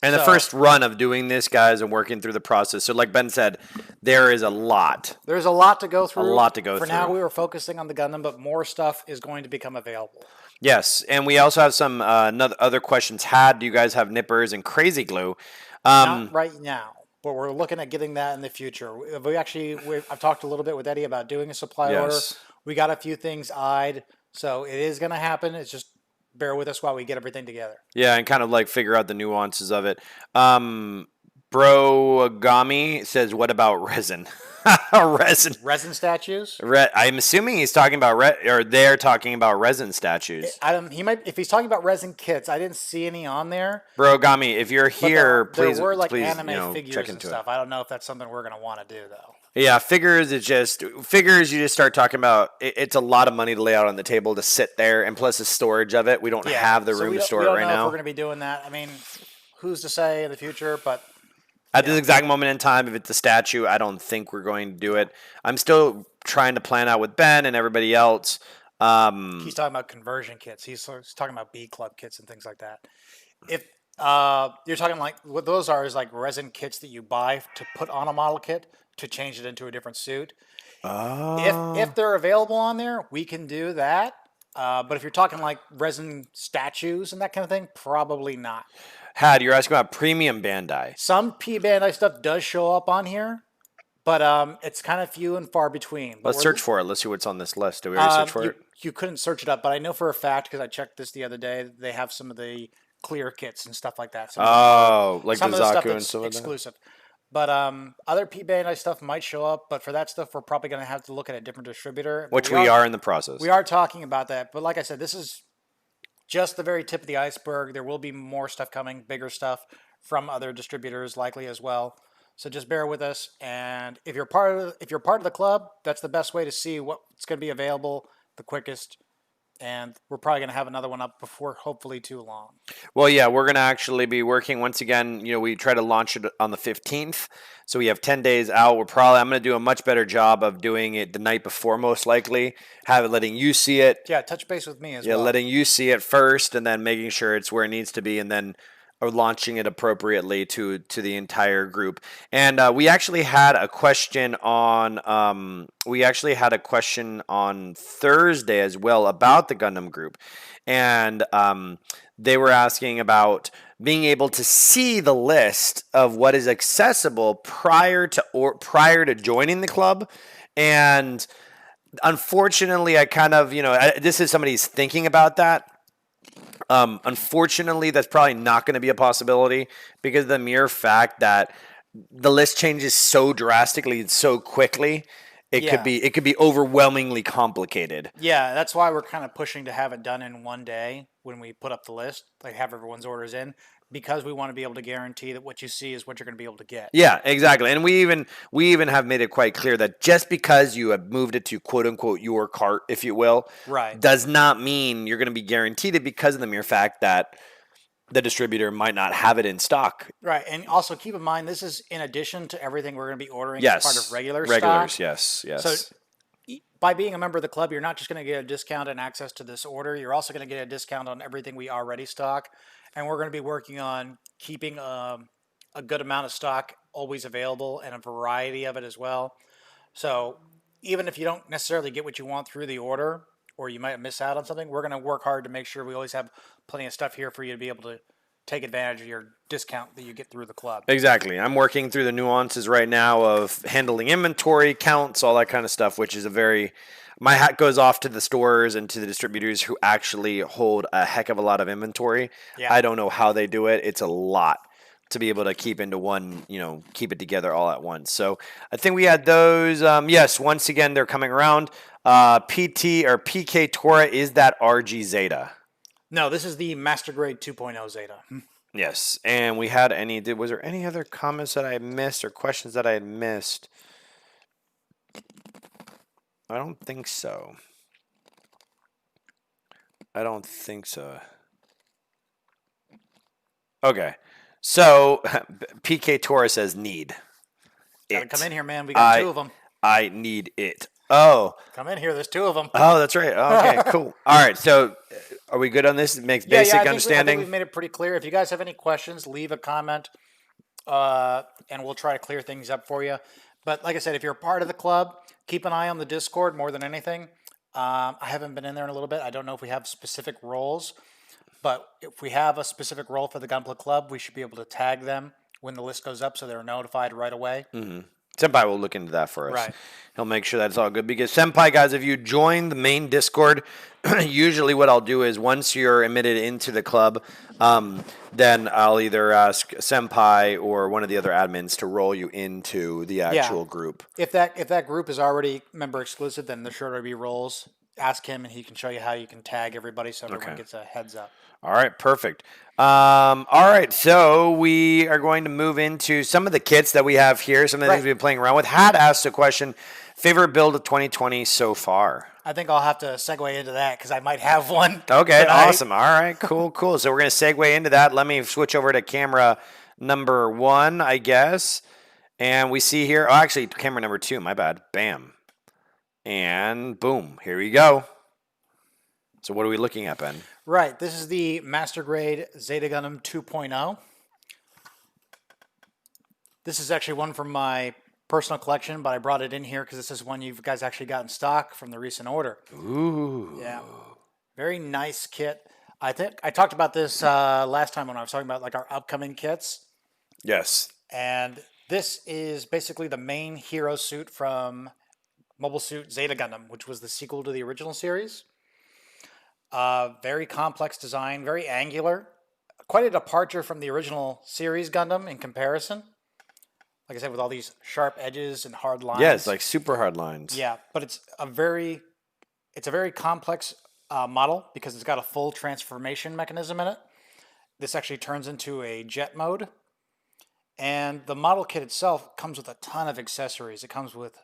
And the first run of doing this, guys, and working through the process. So like Ben said, there is a lot. There's a lot to go through. A lot to go through. For now, we were focusing on the Gundam, but more stuff is going to become available. Yes, and we also have some other questions. Do you guys have nippers and crazy glue? Not right now, but we're looking at getting that in the future. I've talked a little bit with Eddie about doing a supply order. We got a few things eyed, so it is going to happen. It's just bear with us while we get everything together. Yeah, and kind of like figure out the nuances of it. Bro Agami says, what about resin? Resin statues? I'm assuming he's talking about they're talking about resin statues. He might, if he's talking about resin kits. I didn't see any on there. Bro Agami, if you're here, please, there were like please, anime figures and stuff. I don't know if that's something we're gonna want to do though. Yeah, figures. You just start talking about. It's a lot of money to lay out on the table to sit there, and plus the storage of it. We don't have the room to store it right now. We don't know if we're going to be doing that. I mean, who's to say in the future? But at this exact moment in time, if it's a statue, I don't think we're going to do it. I'm still trying to plan out with Ben and everybody else. He's talking about conversion kits. He's talking about B Club kits and things like that. If you're talking like what those are is like resin kits that you buy to put on a model kit to change it into a different suit. If they're available on there, we can do that. But if you're talking like resin statues and that kind of thing, probably not. You're asking about premium Bandai. Some P Bandai stuff does show up on here, but it's kind of few and far between. But let's search for it. Let's see what's on this list. Do we already search for it? You couldn't search it up, but I know for a fact because I checked this the other day. They have some of the clear kits and stuff like that. Like some the of the stuff Zaku and that's stuff like exclusive. But other P Bandai stuff might show up, but for that stuff, we're probably going to have to look at a different distributor. Which we are in the process. We are talking about that. But like I said, this is just the very tip of the iceberg. There will be more stuff coming, bigger stuff from other distributors likely as well. So just bear with us. And if you're part of the club, that's the best way to see what's going to be available the quickest. And we're probably going to have another one up before hopefully too long. Well, yeah, we're going to actually be working once again. We try to launch it on the 15th. So we have 10 days out. I'm going to do a much better job of doing it the night before, most likely. Letting you see it. Yeah, touch base with me as Yeah, well. letting you see it first and then making sure it's where it needs to be and then launching it appropriately to the entire group. And we actually had a question on Thursday as well about the Gundam group. And they were asking about being able to see the list of what is accessible prior to joining the club. And unfortunately, I kind of, this is somebody's thinking about that. Unfortunately, that's probably not going to be a possibility because of the mere fact that the list changes so drastically and so quickly. It could be overwhelmingly complicated. Yeah, that's why we're kind of pushing to have it done in one day when we put up the list, like have everyone's orders in, because we want to be able to guarantee that what you see is what you're going to be able to get. Yeah, exactly. And we even have made it quite clear that just because you have moved it to quote unquote your cart, if you will, right, does not mean you're going to be guaranteed it because of the mere fact that the distributor might not have it in stock. Right, and also keep in mind this is in addition to everything we're going to be ordering Yes, as part of regulars, stock. Yes. So by being a member of the club, you're not just going to get a discount and access to this order. You're also going to get a discount on everything we already stock, and we're going to be working on keeping a good amount of stock always available and a variety of it as well. So even if you don't necessarily get what you want through the order, or you might miss out on something, we're going to work hard to make sure we always have plenty of stuff here for you to be able to take advantage of your discount that you get through the club. Exactly. I'm working through the nuances right now of handling inventory, counts, all that kind of stuff, which is my hat goes off to the stores and to the distributors who actually hold a heck of a lot of inventory. Yeah. I don't know how they do it. It's a lot to be able to keep into one, keep it together all at once. So I think we had those. Yes, once again, they're coming around. PT or PK Tora, is that RG Zeta? No, this is the Master Grade 2.0 Zeta. Yes, and we had was there any other comments that I had missed or questions that I had missed? I don't think so. Okay, so PK Tora says need. Gotta come in here, man. We got two of them. I need it. Oh. Come in here. There's two of them. Oh, that's right. Okay, cool. All right. So are we good on this? It makes basic understanding. I think we've made it pretty clear. If you guys have any questions, leave a comment, and we'll try to clear things up for you. But like I said, if you're a part of the club, keep an eye on the Discord more than anything. I haven't been in there in a little bit. I don't know if we have specific roles, but if we have a specific role for the Gunpla Club, we should be able to tag them when the list goes up so they're notified right away. Mm-hmm. Senpai will look into that for us. Right. He'll make sure that's all good. Because Senpai, guys, if you join the main Discord, usually what I'll do is once you're admitted into the club, then I'll either ask Senpai or one of the other admins to roll you into the actual group. If that group is already member exclusive, then there's sure to be roles. Ask him, and he can show you how you can tag everybody so everyone gets a heads up. All right, perfect. All right, so we are going to move into some of the kits that we have here, some of the things we've been playing around with. Had asked a question, favorite build of 2020 so far? I think I'll have to segue into that because I might have one. Okay, awesome. All right, cool. So we're going to segue into that. Let me switch over to camera number 1, I guess. And we see here, actually, camera number 2, my bad. Bam. And boom, here we go. So what are we looking at, Ben? Right, this is the Master Grade Zeta Gundam 2.0. This is actually one from my personal collection, but I brought it in here because this is one you guys actually got in stock from the recent order. Ooh. Yeah, very nice kit. I think I talked about this last time when I was talking about like our upcoming kits. Yes. And this is basically the main hero suit from Mobile Suit Zeta Gundam, which was the sequel to the original series. Very complex design, very angular. Quite a departure from the original series Gundam in comparison. Like I said, with all these sharp edges and hard lines. Yeah, it's like super hard lines. Yeah, but it's a very complex model because it's got a full transformation mechanism in it. This actually turns into a jet mode. And the model kit itself comes with a ton of accessories. It comes with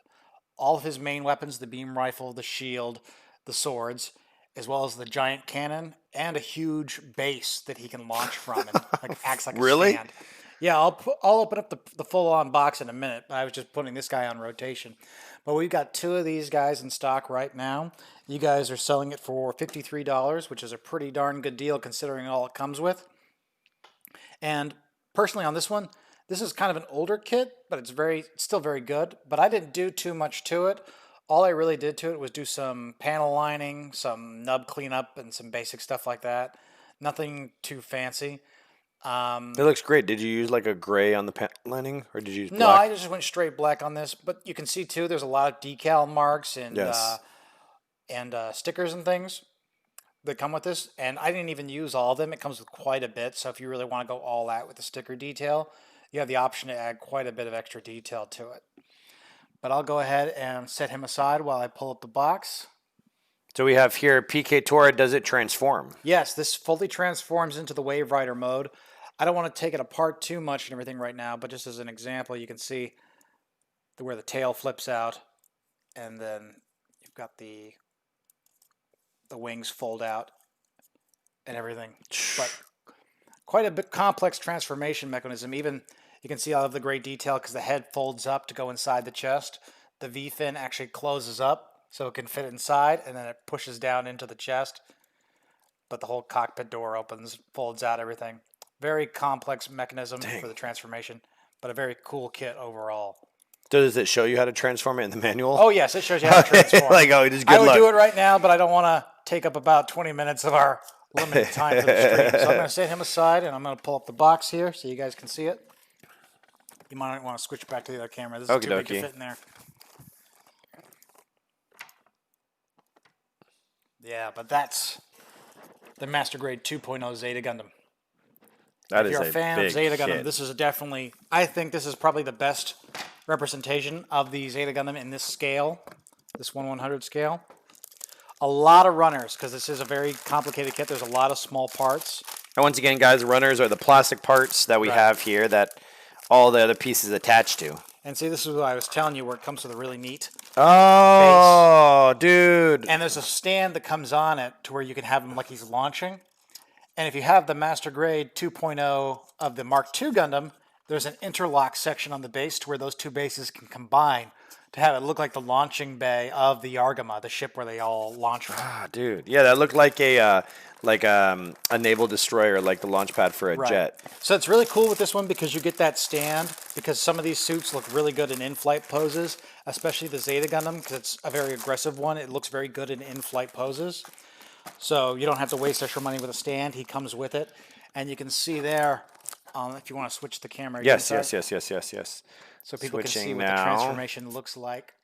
all of his main weapons, the beam rifle, the shield, the swords, as well as the giant cannon and a huge base that he can launch from and like acts like a Really? stand. Yeah, I'll open up the full-on box in a minute. I was just putting this guy on rotation. But we've got 2 of these guys in stock right now. You guys are selling it for $53, which is a pretty darn good deal considering all it comes with. And personally on this one, this is kind of an older kit, but it's still very good. But I didn't do too much to it. All I really did to it was do some panel lining, some nub cleanup, and some basic stuff like that. Nothing too fancy. It looks great. Did you use like a gray on the panel lining, or did you use black? No, I just went straight black on this. But you can see too, there's a lot of decal marks and Yes. Stickers and things that come with this. And I didn't even use all of them. It comes with quite a bit. So if you really want to go all out with the sticker detail, you have the option to add quite a bit of extra detail to it. But I'll go ahead and set him aside while I pull up the box. So we have here PK Tora. Does it transform? Yes, this fully transforms into the Wave Rider mode. I don't want to take it apart too much and everything right now, but just as an example, you can see where the tail flips out, and then you've got the wings fold out and everything. But quite a bit complex transformation mechanism. Even you can see all of the great detail because the head folds up to go inside the chest. The V-fin actually closes up so it can fit inside, and then it pushes down into the chest. But the whole cockpit door opens, folds out, everything. Very complex mechanism for the transformation, but a very cool kit overall. So does it show you how to transform it in the manual? Oh, yes, it shows you how to transform. Like, oh, just good I would luck. do it right now, but I don't want to take up about 20 minutes of our limited time for the stream. So I'm going to set him aside, and I'm going to pull up the box here so you guys can see it. You might want to switch back to the other camera. This is too big to fit in there. Yeah, but that's the Master Grade 2.0 Zeta Gundam. That If is you're a fan of Zeta Gundam, kit. this is definitely, I think this is probably the best representation of the Zeta Gundam in this scale, this 1/100 scale. A lot of runners, because this is a very complicated kit. There's a lot of small parts. And once again, guys, the runners are the plastic parts that we have here that all the other pieces attached to. And see, this is what I was telling you, where it comes with a really neat Oh, dude. And there's a stand that comes on it to where you can have him like he's launching. And if you have the Master Grade 2.0 of the Mark II Gundam, there's an interlock section on the base to where those two bases can combine to have it look like the launching bay of the Argama, the ship where they all launch from. Ah, dude. Yeah, that looked like a naval destroyer, like the launch pad for a jet. So it's really cool with this one because you get that stand, because some of these suits look really good in in-flight poses, especially the Zeta Gundam, because it's a very aggressive one. It looks very good in in-flight poses. So you don't have to waste extra money with a stand. He comes with it. And you can see there, if you want to switch the camera. Yes. So people can see what the transformation looks like.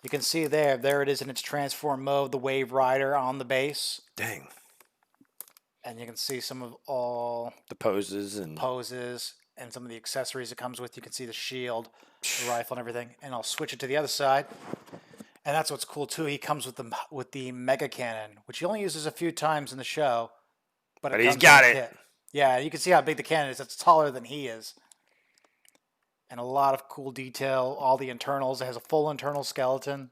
You can see there it is in its transform mode, the Wave Rider on the base. Dang. And you can see some of all the poses and some of the accessories it comes with. You can see the shield, the rifle, and everything. And I'll switch it to the other side. And that's what's cool too. He comes with the Mega Cannon, which he only uses a few times in the show, but he's got it. Kit. Yeah, you can see how big the cannon is. It's taller than he is. And a lot of cool detail. All the internals. It has a full internal skeleton.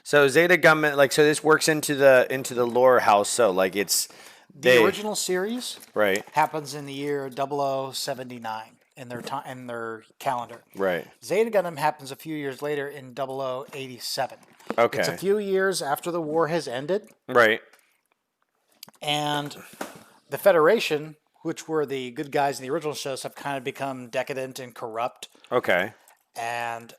So Zeta Gundam, so this works into the lore house. So it's the original series, right? Happens in the year 0079 in their calendar. Right. Zeta Gundam happens a few years later in 0087. Okay. It's a few years after the war has ended. Right. And the Federation, which were the good guys in the original shows, have kind of become decadent and corrupt. Okay. And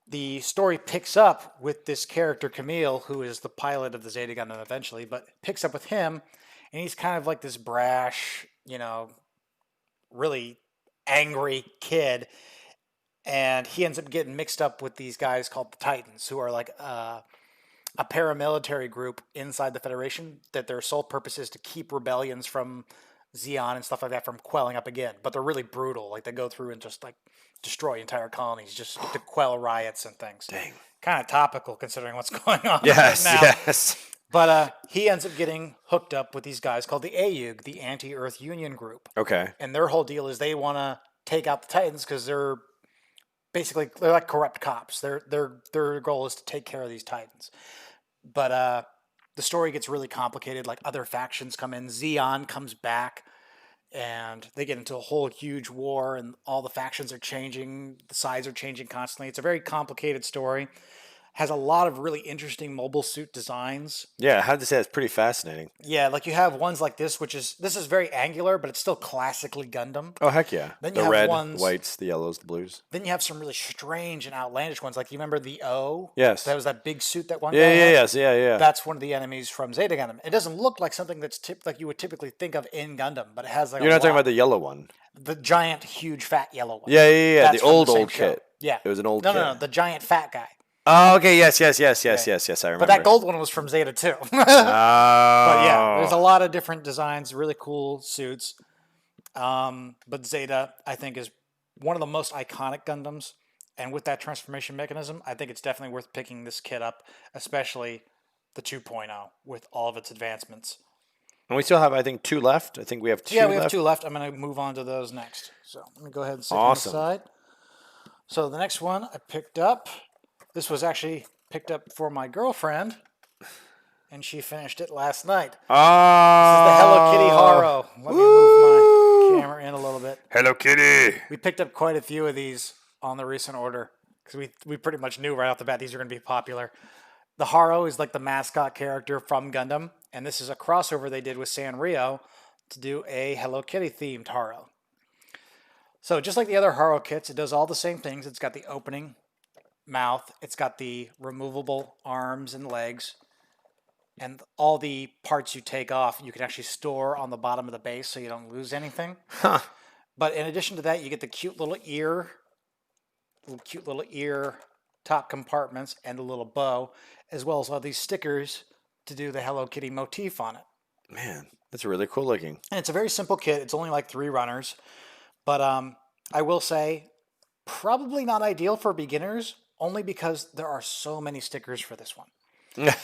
the story picks up with this character, Camille, who is the pilot of the Zeta Gundam eventually, but picks up with him, and he's kind of like this brash, really angry kid. And he ends up getting mixed up with these guys called the Titans, who are like a paramilitary group inside the Federation that their sole purpose is to keep rebellions from Zeon and stuff like that from quelling up again. But they're really brutal. Like, they go through and just destroy entire colonies just to quell riots and things. Dang. Kind of topical considering what's going on right now. Yes. But he ends up getting hooked up with these guys called the AUG, the Anti-Earth Union Group. Okay. And their whole deal is they want to take out the Titans because they're like corrupt cops. Their goal is to take care of these Titans. But the story gets really complicated. Like other factions come in. Zeon comes back, and they get into a whole huge war, and all the factions are changing. The sides are changing constantly. It's a very complicated story. Has a lot of really interesting mobile suit designs. Yeah, I have to say it's pretty fascinating. Yeah, like you have ones like this, this is very angular, but it's still classically Gundam. Oh, heck yeah. Then you The have red, ones- the whites, the yellows, the blues. Then you have some really strange and outlandish ones. Like you remember the O? Yes. That was that big suit that one Yeah, guy yeah, had? yes, yeah, yeah. That's one of the enemies from Zeta Gundam. It doesn't look like something that's like you would typically think of in Gundam, but it has like You're not talking about the yellow one. the giant, huge, fat yellow one. Yeah, yeah, yeah. That's The from old, same old show. kit. Yeah. It was an old no, kit. No, the giant fat guy. Oh, okay. Yes, yes, yes, yes, Yeah. yes. I remember. But that gold one was from Zeta too. Oh. But yeah, there's a lot of different designs, really cool suits. But Zeta, I think, is one of the most iconic Gundams. And with that transformation mechanism, I think it's definitely worth picking this kit up, especially the 2.0 with all of its advancements. And we still have, I think, 2 left. I think we have 2 Yeah, we left. have 2 left. I'm going to move on to those next. So let me go ahead and set Awesome. them aside. So the next one I picked up, this was actually picked up for my girlfriend, and she finished it last night. Oh. This is the Hello Kitty Haro. Let me move my camera in a little bit. Hello Kitty. We picked up quite a few of these on the recent order because we pretty much knew right off the bat these are going to be popular. The Haro is like the mascot character from Gundam, and this is a crossover they did with Sanrio to do a Hello Kitty themed Haro. So just like the other Haro kits, it does all the same things. It's got the opening mouth, it's got the removable arms and legs, and all the parts you take off you can actually store on the bottom of the base so you don't lose anything. Huh. But in addition to that, you get the cute little ear top compartments and a little bow, as well as all these stickers to do the Hello Kitty motif on it. Man, that's really cool looking. And it's a very simple kit. It's only like 3 runners. But I will say, probably not ideal for beginners, only because there are so many stickers for this one.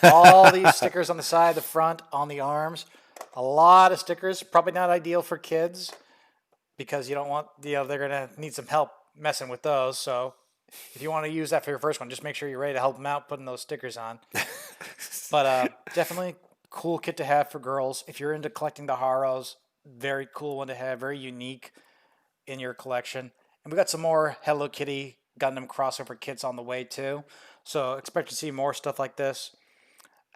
All these stickers on the side, the front, on the arms. A lot of stickers. Probably not ideal for kids because you don't want, they're going to need some help messing with those. So if you want to use that for your first one, just make sure you're ready to help them out putting those stickers on. But definitely cool kit to have for girls. If you're into collecting the Haros, very cool one to have, very unique in your collection. And we got some more Hello Kitty Gundam crossover kits on the way too. So expect to see more stuff like this.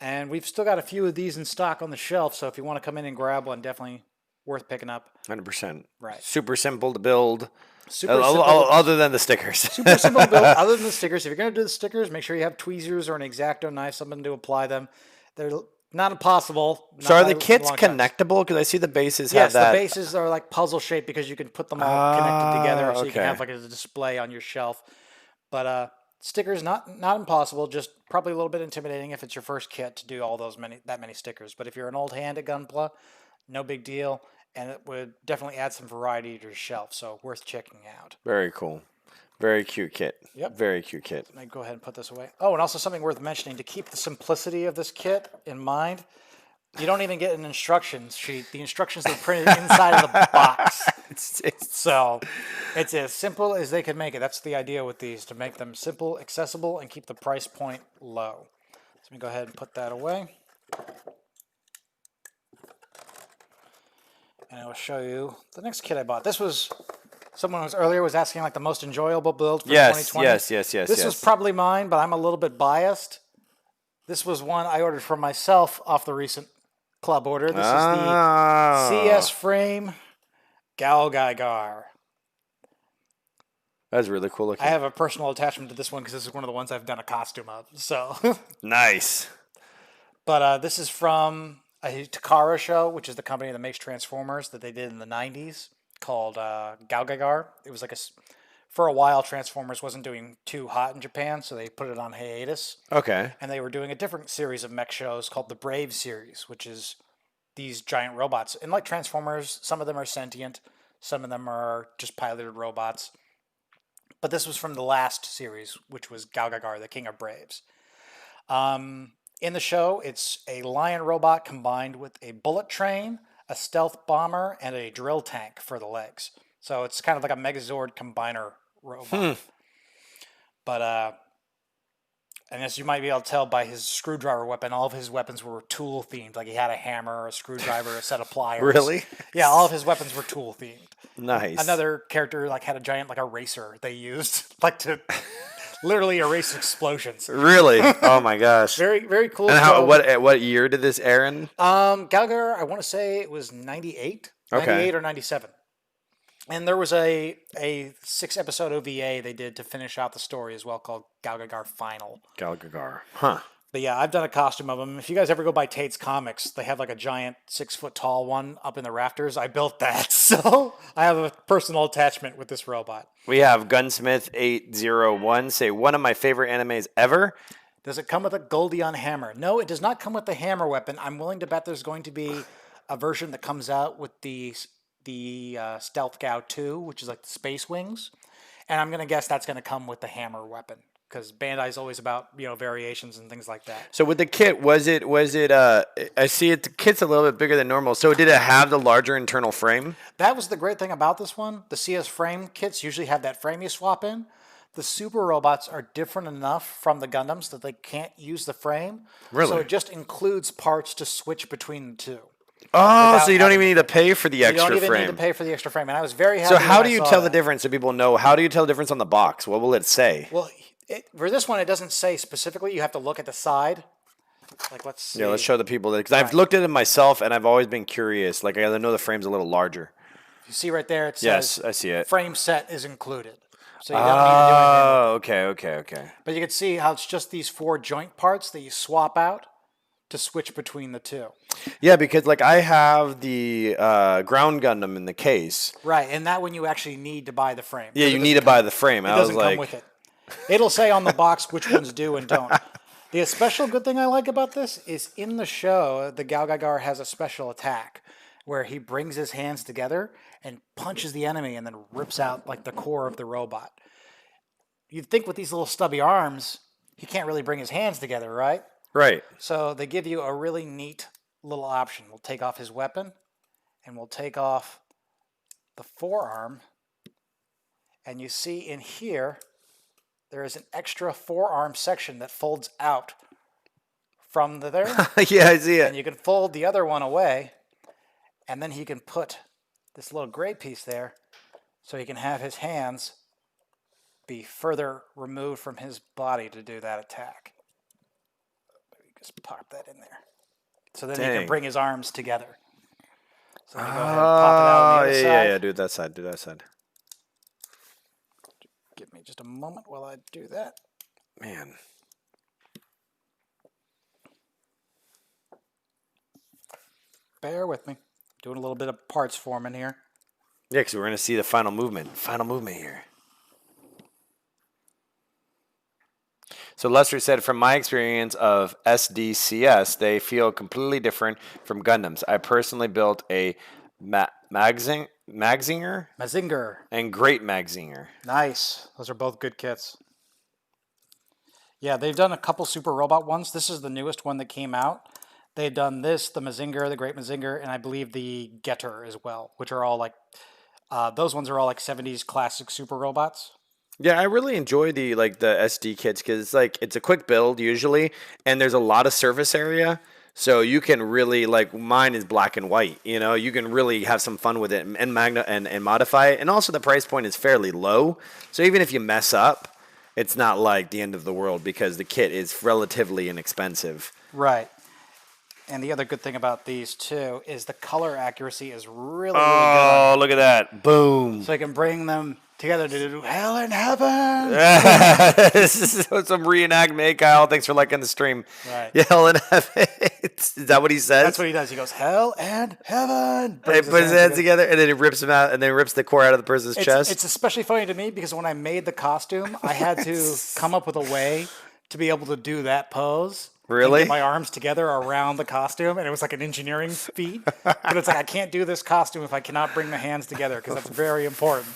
And we've still got a few of these in stock on the shelf. So if you want to come in and grab one, definitely worth picking up. 100%. Right. Super simple to build. Super simple. Other than the stickers. Super simple to build. Other than the stickers, if you're going to do the stickers, make sure you have tweezers or an X-Acto knife, something to apply them. They're not impossible. So are the by kits long shots. connectable? Because I see the bases Yes, have that. the bases are like puzzle shaped because you can put them all connected together, so you can okay. have like a display on your shelf. But stickers not impossible, just probably a little bit intimidating if it's your first kit to do all that many stickers. But if you're an old hand at Gunpla, no big deal, and it would definitely add some variety to your shelf. So worth checking out. Very cool. Very cute kit. Yep. Very cute kit. Let me go ahead and put this away. Oh, and also something worth mentioning to keep the simplicity of this kit in mind. You don't even get an instructions sheet. The instructions are printed inside of the box. So it's as simple as they can make it. That's the idea with these, to make them simple, accessible, and keep the price point low. So let me go ahead and put that away. And I will show you the next kit I bought. This was, someone was earlier was asking like the most enjoyable build for 2020. Yes. This was probably mine, but I'm a little bit biased. This was one I ordered for myself off the recent club order. This is the CS Frame Gal Geiger. That's really cool looking. I have a personal attachment to this one because this is one of the ones I've done a costume of. So, Nice. but this is from a Takara show, which is the company that makes Transformers that they did in the 90s, called Gal Geiger. It was like for a while, Transformers wasn't doing too hot in Japan, so they put it on hiatus. Okay. And they were doing a different series of mech shows called the Brave series, which is these giant robots. And like Transformers, some of them are sentient, some of them are just piloted robots. But this was from the last series, which was Gal Geiger, the King of Braves. In the show, it's a lion robot combined with a bullet train, a stealth bomber, and a drill tank for the legs. So it's kind of like a Megazord combiner robot. But and as you might be able to tell by his screwdriver weapon, all of his weapons were tool themed. Like he had a hammer, a screwdriver, a set of pliers. Really? Yeah, all of his weapons were tool themed. Nice. Another character like had a giant like eraser they used like to literally erase explosions. Really? Oh my gosh. Very very cool. And show. what year did this air in? Geiger, I want to say it was 98, Okay. 98 or 97. And there was a 6-episode OVA they did to finish out the story as well called Gal Geiger Final. Gal Geiger. Huh. But yeah, I've done a costume of him. If you guys ever go by Tate's Comics, they have like a giant 6-foot-tall one up in the rafters. I built that. So I have a personal attachment with this robot. We have Gunsmith801 say, one of my favorite animes ever. Does it come with a Goldion hammer? No, it does not come with the hammer weapon. I'm willing to bet there's going to be a version that comes out with the Stealth Gao 2, which is like the space wings. And I'm going to guess that's going to come with the hammer weapon. Because Bandai's always about, variations and things like that. So with the kit, was it I see it, the kit's a little bit bigger than normal. So did it have the larger internal frame? That was the great thing about this one. The CS frame kits usually have that frame you swap in. The super robots are different enough from the Gundams that they can't use the frame. Really? So it just includes parts to switch between the two. Oh, so you don't even need to pay for the extra frame. You don't even need to pay for the extra frame. And I was very happy So how when do I you saw tell the that. difference so people know? How do you tell the difference on the box? What will it say? Well, for this one, it doesn't say specifically. You have to look at the side. Like, let's see. Yeah, let's show the people that, because I've looked at it myself and I've always been curious. Like, I know the frame's a little larger. You see right there, it says Yes, I see it. frame set is included. So you don't need to do anything. Oh, okay. But you can see how it's just these 4 joint parts that you swap out to switch between the two. Yeah, because like I have the ground Gundam in the case. Right, and that one you actually need to buy the frame. Yeah, you need to buy the frame. It I was doesn't like, come with it. It'll say on the box which ones do and don't. The special good thing I like about this is in the show, the Gal Geiger has a special attack where he brings his hands together and punches the enemy and then rips out like the core of the robot. You'd think with these little stubby arms, he can't really bring his hands together, right? right. So they give you a really neat little option. We'll take off his weapon and we'll take off the forearm. And you see in here, there is an extra forearm section that folds out from there. Yeah, I see And it. you can fold the other one away. And then he can put this little gray piece there so he can have his hands be further removed from his body to do that attack. Just pop that in there. So then he Dang. can bring his arms together. So let me go ahead and pop it out on the other side. Yeah. Do that side. Give me just a moment while I do that. Man. Bear with me. Doing a little bit of parts forming here. Yeah, because we're gonna see the final movement. Here. So Lester said, from my experience of SDCS, they feel completely different from Gundams. I personally built a Magzinger Mazinger. and Great Magzinger. Nice. Those are both good kits. Yeah, they've done a couple super robot ones. This is the newest one that came out. They've done this, the Mazinger, the Great Mazinger, and I believe the Getter as well, which are all like, those ones are all like 70s classic super robots. Yeah, I really enjoy the SD kits because it's a quick build usually, and there's a lot of surface area, so you can really mine is black and white. You can really have some fun with it and modify it, and also the price point is fairly low, so even if you mess up, it's not like the end of the world because the kit is relatively inexpensive. Right. And the other good thing about these too is the color accuracy is really, really Oh, good. look at that! Boom. So I can bring them together to do hell and heaven. This is some reenactment, Kyle. Thanks for liking the stream. Right. Yeah, hell and heaven. Is that what he says? That's what he does. He goes, hell and heaven. He puts his hands together and then he rips them out and then rips the core out of the person's chest. It's especially funny to me because when I made the costume, I had to come up with a way to be able to do that pose. Really? And get my arms together around the costume, and it was like an engineering feat. But it's like I can't do this costume if I cannot bring my hands together because that's very important.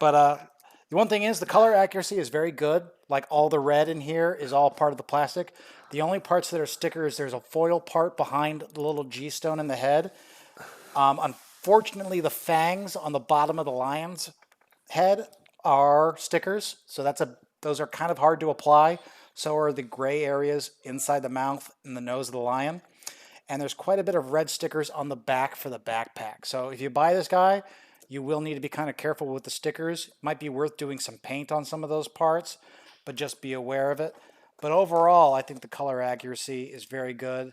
But The one thing is the color accuracy is very good. Like all the red in here is all part of the plastic. The only parts that are stickers, there's a foil part behind the little G stone in the head. Unfortunately, the fangs on the bottom of the lion's head are stickers, so those are kind of hard to apply. So are the gray areas inside the mouth and the nose of the lion. And there's quite a bit of red stickers on the back for the backpack. So if you buy this guy, you will need to be kind of careful with the stickers. Might be worth doing some paint on some of those parts, but just be aware of it. But overall, I think the color accuracy is very good.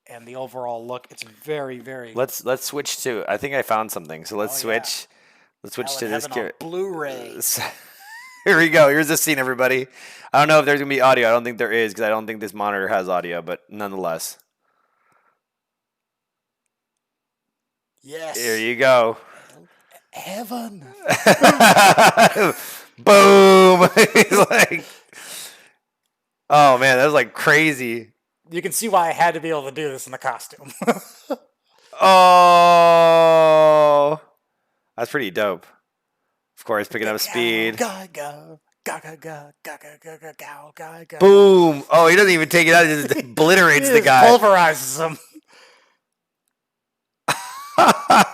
And the overall look, it's very, very... Let's switch to... I think I found something. So let's switch. Yeah. Let's switch to this. Blu-ray. Here we go. Here's the scene, everybody. I don't know if there's going to be audio. I don't think there is because I don't think this monitor has audio, but nonetheless. Yes. Here you go. Heaven. Boom. He's like... Oh, man, that was like crazy. You can see why I had to be able to do this in the costume. Oh, that's pretty dope. Of course, picking up speed. Boom. Oh, he doesn't even take it out. He just obliterates the guy. Pulverizes him.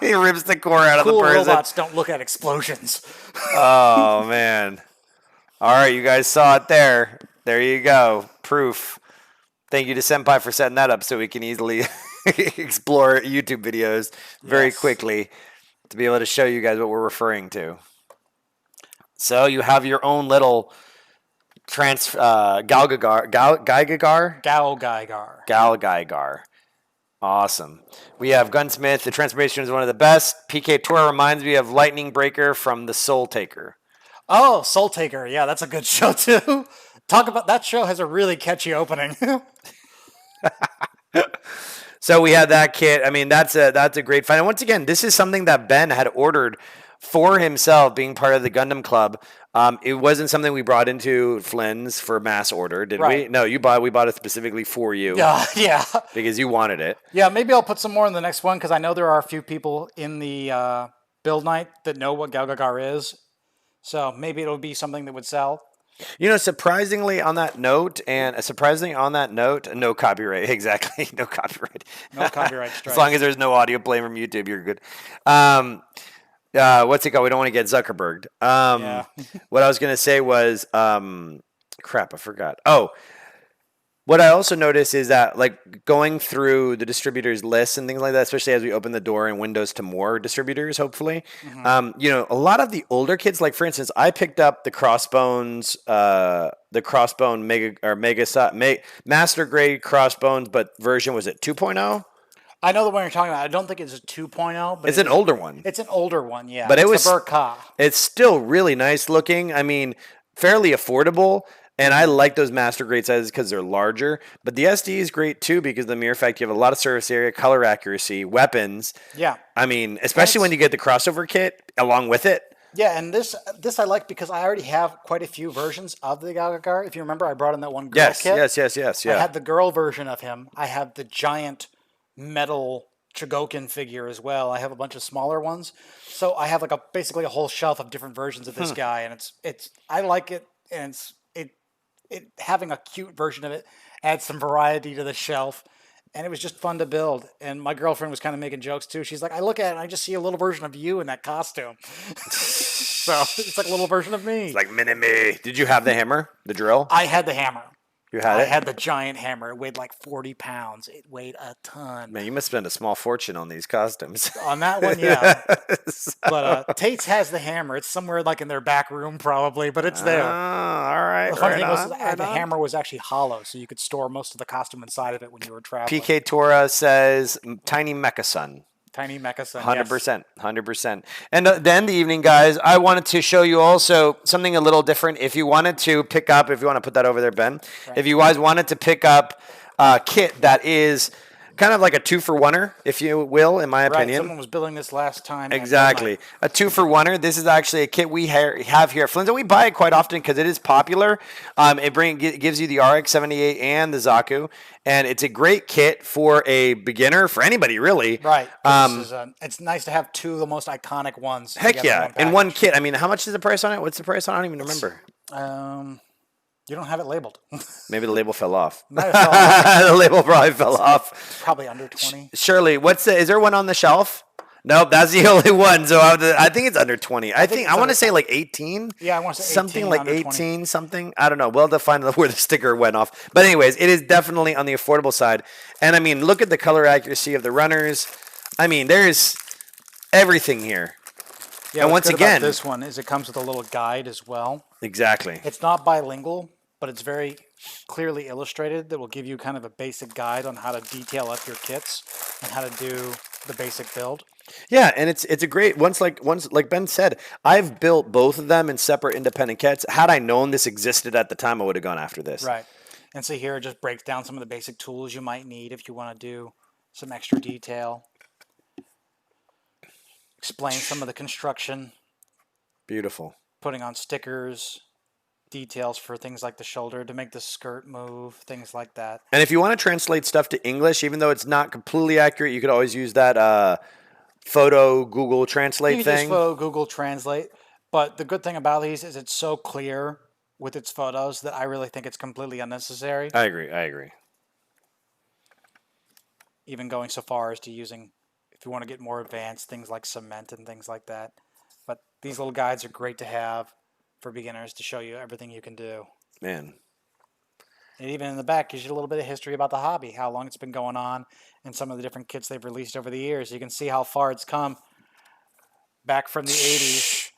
He rips the core out of the person. Robots don't look at explosions. Oh, man. All right, you guys saw it there. There you go. Proof. Thank you to Senpai for setting that up so we can easily explore YouTube videos very quickly to be able to show you guys what we're referring to. So you have your own little Gal Geiger. Awesome. We have Gunsmith. The transformation is one of the best. PK Tora reminds me of Lightning Breaker from The Soul Taker. Oh, Soul Taker. Yeah, that's a good show too. Talk about that show has a really catchy opening. So we had that kit. I mean, that's a great find. And once again, this is something that Ben had ordered for himself, being part of the Gundam Club. It wasn't something we brought into Flynn's for mass order, did we? No, we bought it specifically for you. Yeah. Because you wanted it. Yeah, maybe I'll put some more in the next one because I know there are a few people in the build night that know what Gal Geiger is. So maybe it'll be something that would sell. You know, surprisingly on that note, no copyright. Exactly, no copyright. No copyright strike. As long as there's no audio playing from YouTube, you're good. What's it called? We don't want to get Zuckerberged. What I was going to say was, crap, I forgot. Oh, what I also noticed is that, like, going through the distributors list and things like that, especially as we open the door and windows to more distributors, hopefully, a lot of the older kids, like, for instance, I picked up the Crossbones, Master Grade Crossbones, but version, was it 2.0? I know the one you're talking about. I don't think it's a 2.0, but it's an older one. It's an older one, yeah. But it's the Burka. It's still really nice looking. I mean, fairly affordable. And I like those master grade sizes because they're larger. But the SD is great too because of the mere fact you have a lot of surface area, color accuracy, weapons. Yeah. I mean, especially when you get the crossover kit along with it. Yeah, and this I like because I already have quite a few versions of the Gal Geiger. If you remember, I brought in that one girl kit. Yes. Yeah. I had the girl version of him. I have the giant metal Chogokin figure as well. I have a bunch of smaller ones. So I have like basically a whole shelf of different versions of this guy, and it's I like it, and it having a cute version of it adds some variety to the shelf, and it was just fun to build. And my girlfriend was kind of making jokes too. She's like, I look at it and I just see a little version of you in that costume. So it's like a little version of me. It's like mini-me. Did you have the hammer, the drill? I had the hammer. You had it? I had the giant hammer. It weighed like 40 pounds. It weighed a ton. Man, you must spend a small fortune on these costumes. On that one, yeah. But Tate's has the hammer. It's somewhere like in their back room probably, but it's there. Oh, all right. The funny thing was the hammer was actually hollow, so you could store most of the costume inside of it when you were traveling. PK Tora says, Tiny Mecha Son. Tiny Mecha Son, 100%. 100%. And then the evening, guys, I wanted to show you also something a little different. If you wanted to pick up, if you want to put that over there, Ben. Right. If you guys wanted to pick up a kit that is kind of like a 2-for-1er, if you will, in my Right. opinion. Someone was building this last time. Exactly. A 2-for-1er. This is actually a kit we have here at Flynn's, and we buy it quite often because it is popular. It gives you the RX-78 and the Zaku, and it's a great kit for a beginner, for anybody really. Right. It's nice to have two of the most iconic ones. Heck yeah. In one kit. I mean, how much is the price on it? What's the price on it? I don't even remember. You don't have it labeled. Maybe the label fell off. Might have fell off. The label probably fell off. Probably under 20. Shirley, is there one on the shelf? Nope, that's the only one. So I think it's under 20. I want to say like 18. Yeah, I want to say something 18, like under 18 20. something. I don't know. We'll define where the sticker went off. But anyways, it is definitely on the affordable side. And I mean, look at the color accuracy of the runners. I mean, there's everything here. Yeah, and what's once good about again, this one is it comes with a little guide as well. Exactly. It's not bilingual, but it's very clearly illustrated that will give you kind of a basic guide on how to detail up your kits and how to do the basic build. Yeah, and it's a great once like Ben said, I've built both of them in separate independent kits. Had I known this existed at the time, I would have gone after this. Right. And so here it just breaks down some of the basic tools you might need if you want to do some extra detail. Explain some of the construction. Beautiful. Putting on stickers, details for things like the shoulder to make the skirt move, things like that. And if you want to translate stuff to English, even though it's not completely accurate, you could always use that photo Google Translate you can thing. Use photo Google Translate, but the good thing about these is it's so clear with its photos that I really think it's completely unnecessary. I agree. Even going so far as to using, if you want to get more advanced, things like cement and things like that. But these little guides are great to have for beginners to show you everything you can do. Man. And even in the back gives you a little bit of history about the hobby, how long it's been going on, and some of the different kits they've released over the years. You can see how far it's come back from the 80s.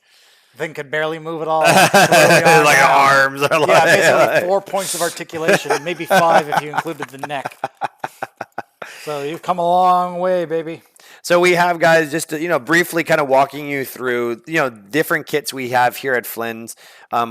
Thing could barely move at all. Like arms. Are yeah, basically 4 points of articulation, maybe 5 if you included the neck. So you've come a long way, baby. So we have, guys, just to, briefly kind of walking you through, different kits we have here at Flynn's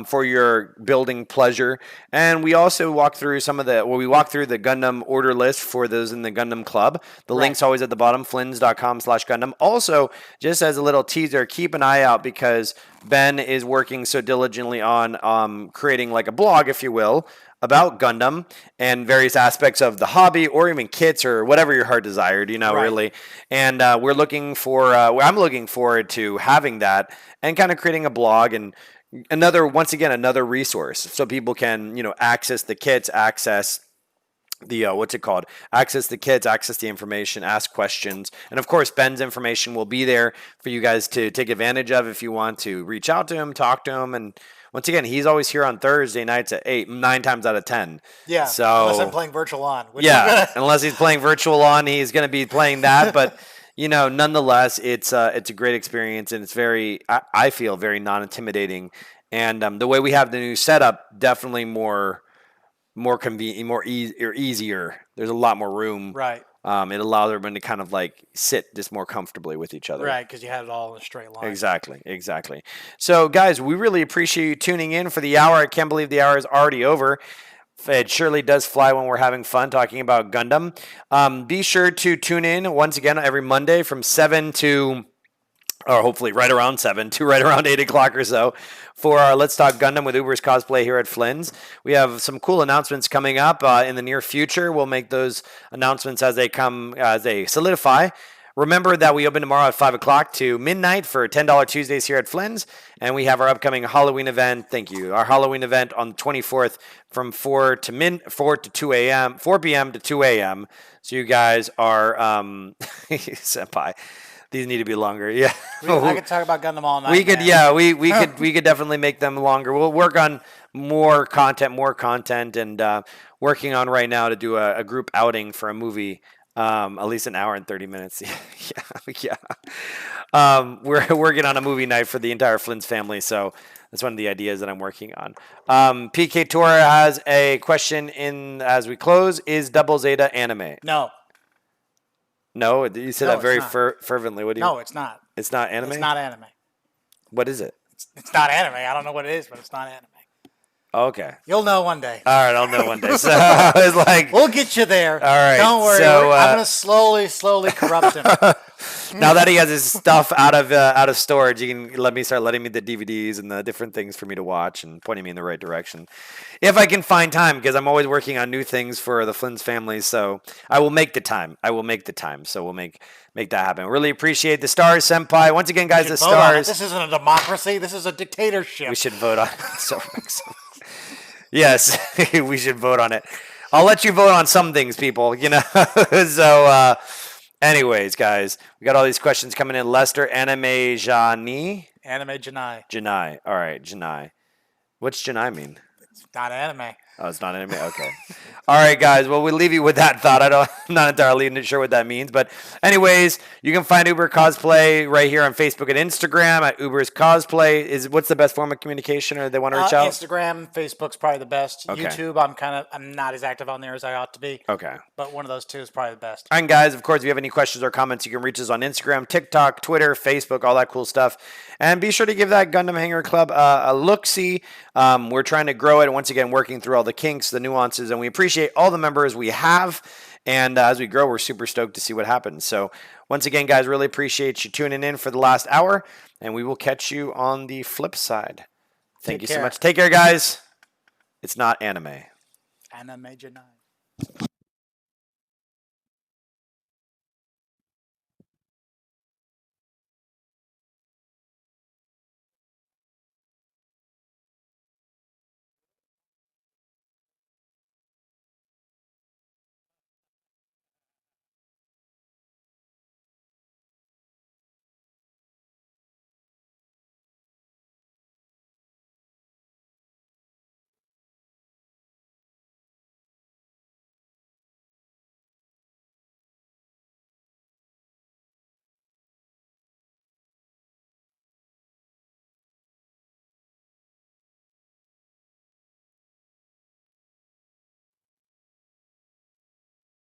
for your building pleasure. And we also walk through we walk through the Gundam order list for those in the Gundam Club. The link's always at the bottom, flynns.com/Gundam. Also, just as a little teaser, keep an eye out because Ben is working so diligently on creating like a blog, if you will, about Gundam and various aspects of the hobby or even kits or whatever your heart desired, really. And I'm looking forward to having that and kind of creating a blog and another resource so people can, access the kits, access the access the kits, access the information, ask questions. And of course, Ben's information will be there for you guys to take advantage of if you want to reach out to him, talk to him. And once again, he's always here on Thursday nights at 9 times out of 10. Yeah, so, unless I'm playing Virtual On. Unless he's playing Virtual On, he's going to be playing that. But, nonetheless, it's a great experience, and it's I feel very non-intimidating. And the way we have the new setup, definitely more convenient, easier. There's a lot more room. Right. It allows everyone to kind of like sit just more comfortably with each other. Right, because you had it all in a straight line. Exactly. So, guys, we really appreciate you tuning in for the hour. I can't believe the hour is already over. It surely does fly when we're having fun talking about Gundam. Be sure to tune in once again every Monday from 7 to... or hopefully right around 7 to right around 8 o'clock or so for our Let's Talk Gundam with Uberscosplay here at Flynn's. We have some cool announcements coming up in the near future. We'll make those announcements as they solidify. Remember that we open tomorrow at 5 o'clock to midnight for $10 Tuesdays here at Flynn's. And we have our upcoming Halloween event. Thank you. Our Halloween event on the 24th from 4 p.m. to 2 a.m. So you guys are, senpai. These need to be longer. Yeah, I could talk about Gundam all night. We could, man. we could definitely make them longer. We'll work on more content, and working on right now to do a group outing for a movie. At least an hour and 30 minutes. Yeah. We're working on a movie night for the entire Flynn's family, so that's one of the ideas that I'm working on. PK Tora has a question as we close. Is Double Zeta anime? No, you said that very fervently. What do you? No, it's not. It's not anime? It's not anime. What is it? It's not anime. I don't know what it is, but it's not anime. Okay. You'll know one day. All right, I'll know one day. So I was like, We'll get you there. All right, Don't worry. so, I'm gonna slowly corrupt him. now that he has his stuff out of storage, you can start letting me the DVDs and the different things for me to watch and pointing me in the right direction. If I can find time, because I'm always working on new things for the Flynn's family, so I will make the time. So we'll make that happen. Really appreciate the stars, Senpai. Once again, guys, the Vote on it. stars. This isn't a democracy. This is a dictatorship. We should vote on it. So yes, we should vote on it. I'll let you vote on some things, people, So, anyways, guys, we got all these questions coming in. Lester, Anime Jani? Anime Janai. Janai. All right, Janai. What's Janai mean? It's not anime. Oh, it's not anime? Okay. All right, guys. Well, we'll leave you with that thought. I'm not entirely sure what that means. But anyways, you can find Uberscosplay right here on Facebook and Instagram at Uberscosplay. What's the best form of communication, or they want to reach out? Instagram, Facebook's probably the best. Okay. YouTube, I'm not as active on there as I ought to be. Okay. But one of those two is probably the best. And guys, of course, if you have any questions or comments, you can reach us on Instagram, TikTok, Twitter, Facebook, all that cool stuff. And be sure to give that Gundam Hangar Club a look-see. We're trying to grow it. Once again, working through all the kinks, the nuances, and we appreciate all the members we have. And as we grow, we're super stoked to see what happens. So once again, guys, really appreciate you tuning in for the last hour. And we will catch you on the flip side. Thank you so much. Take care, guys. It's not anime. Anime Janai.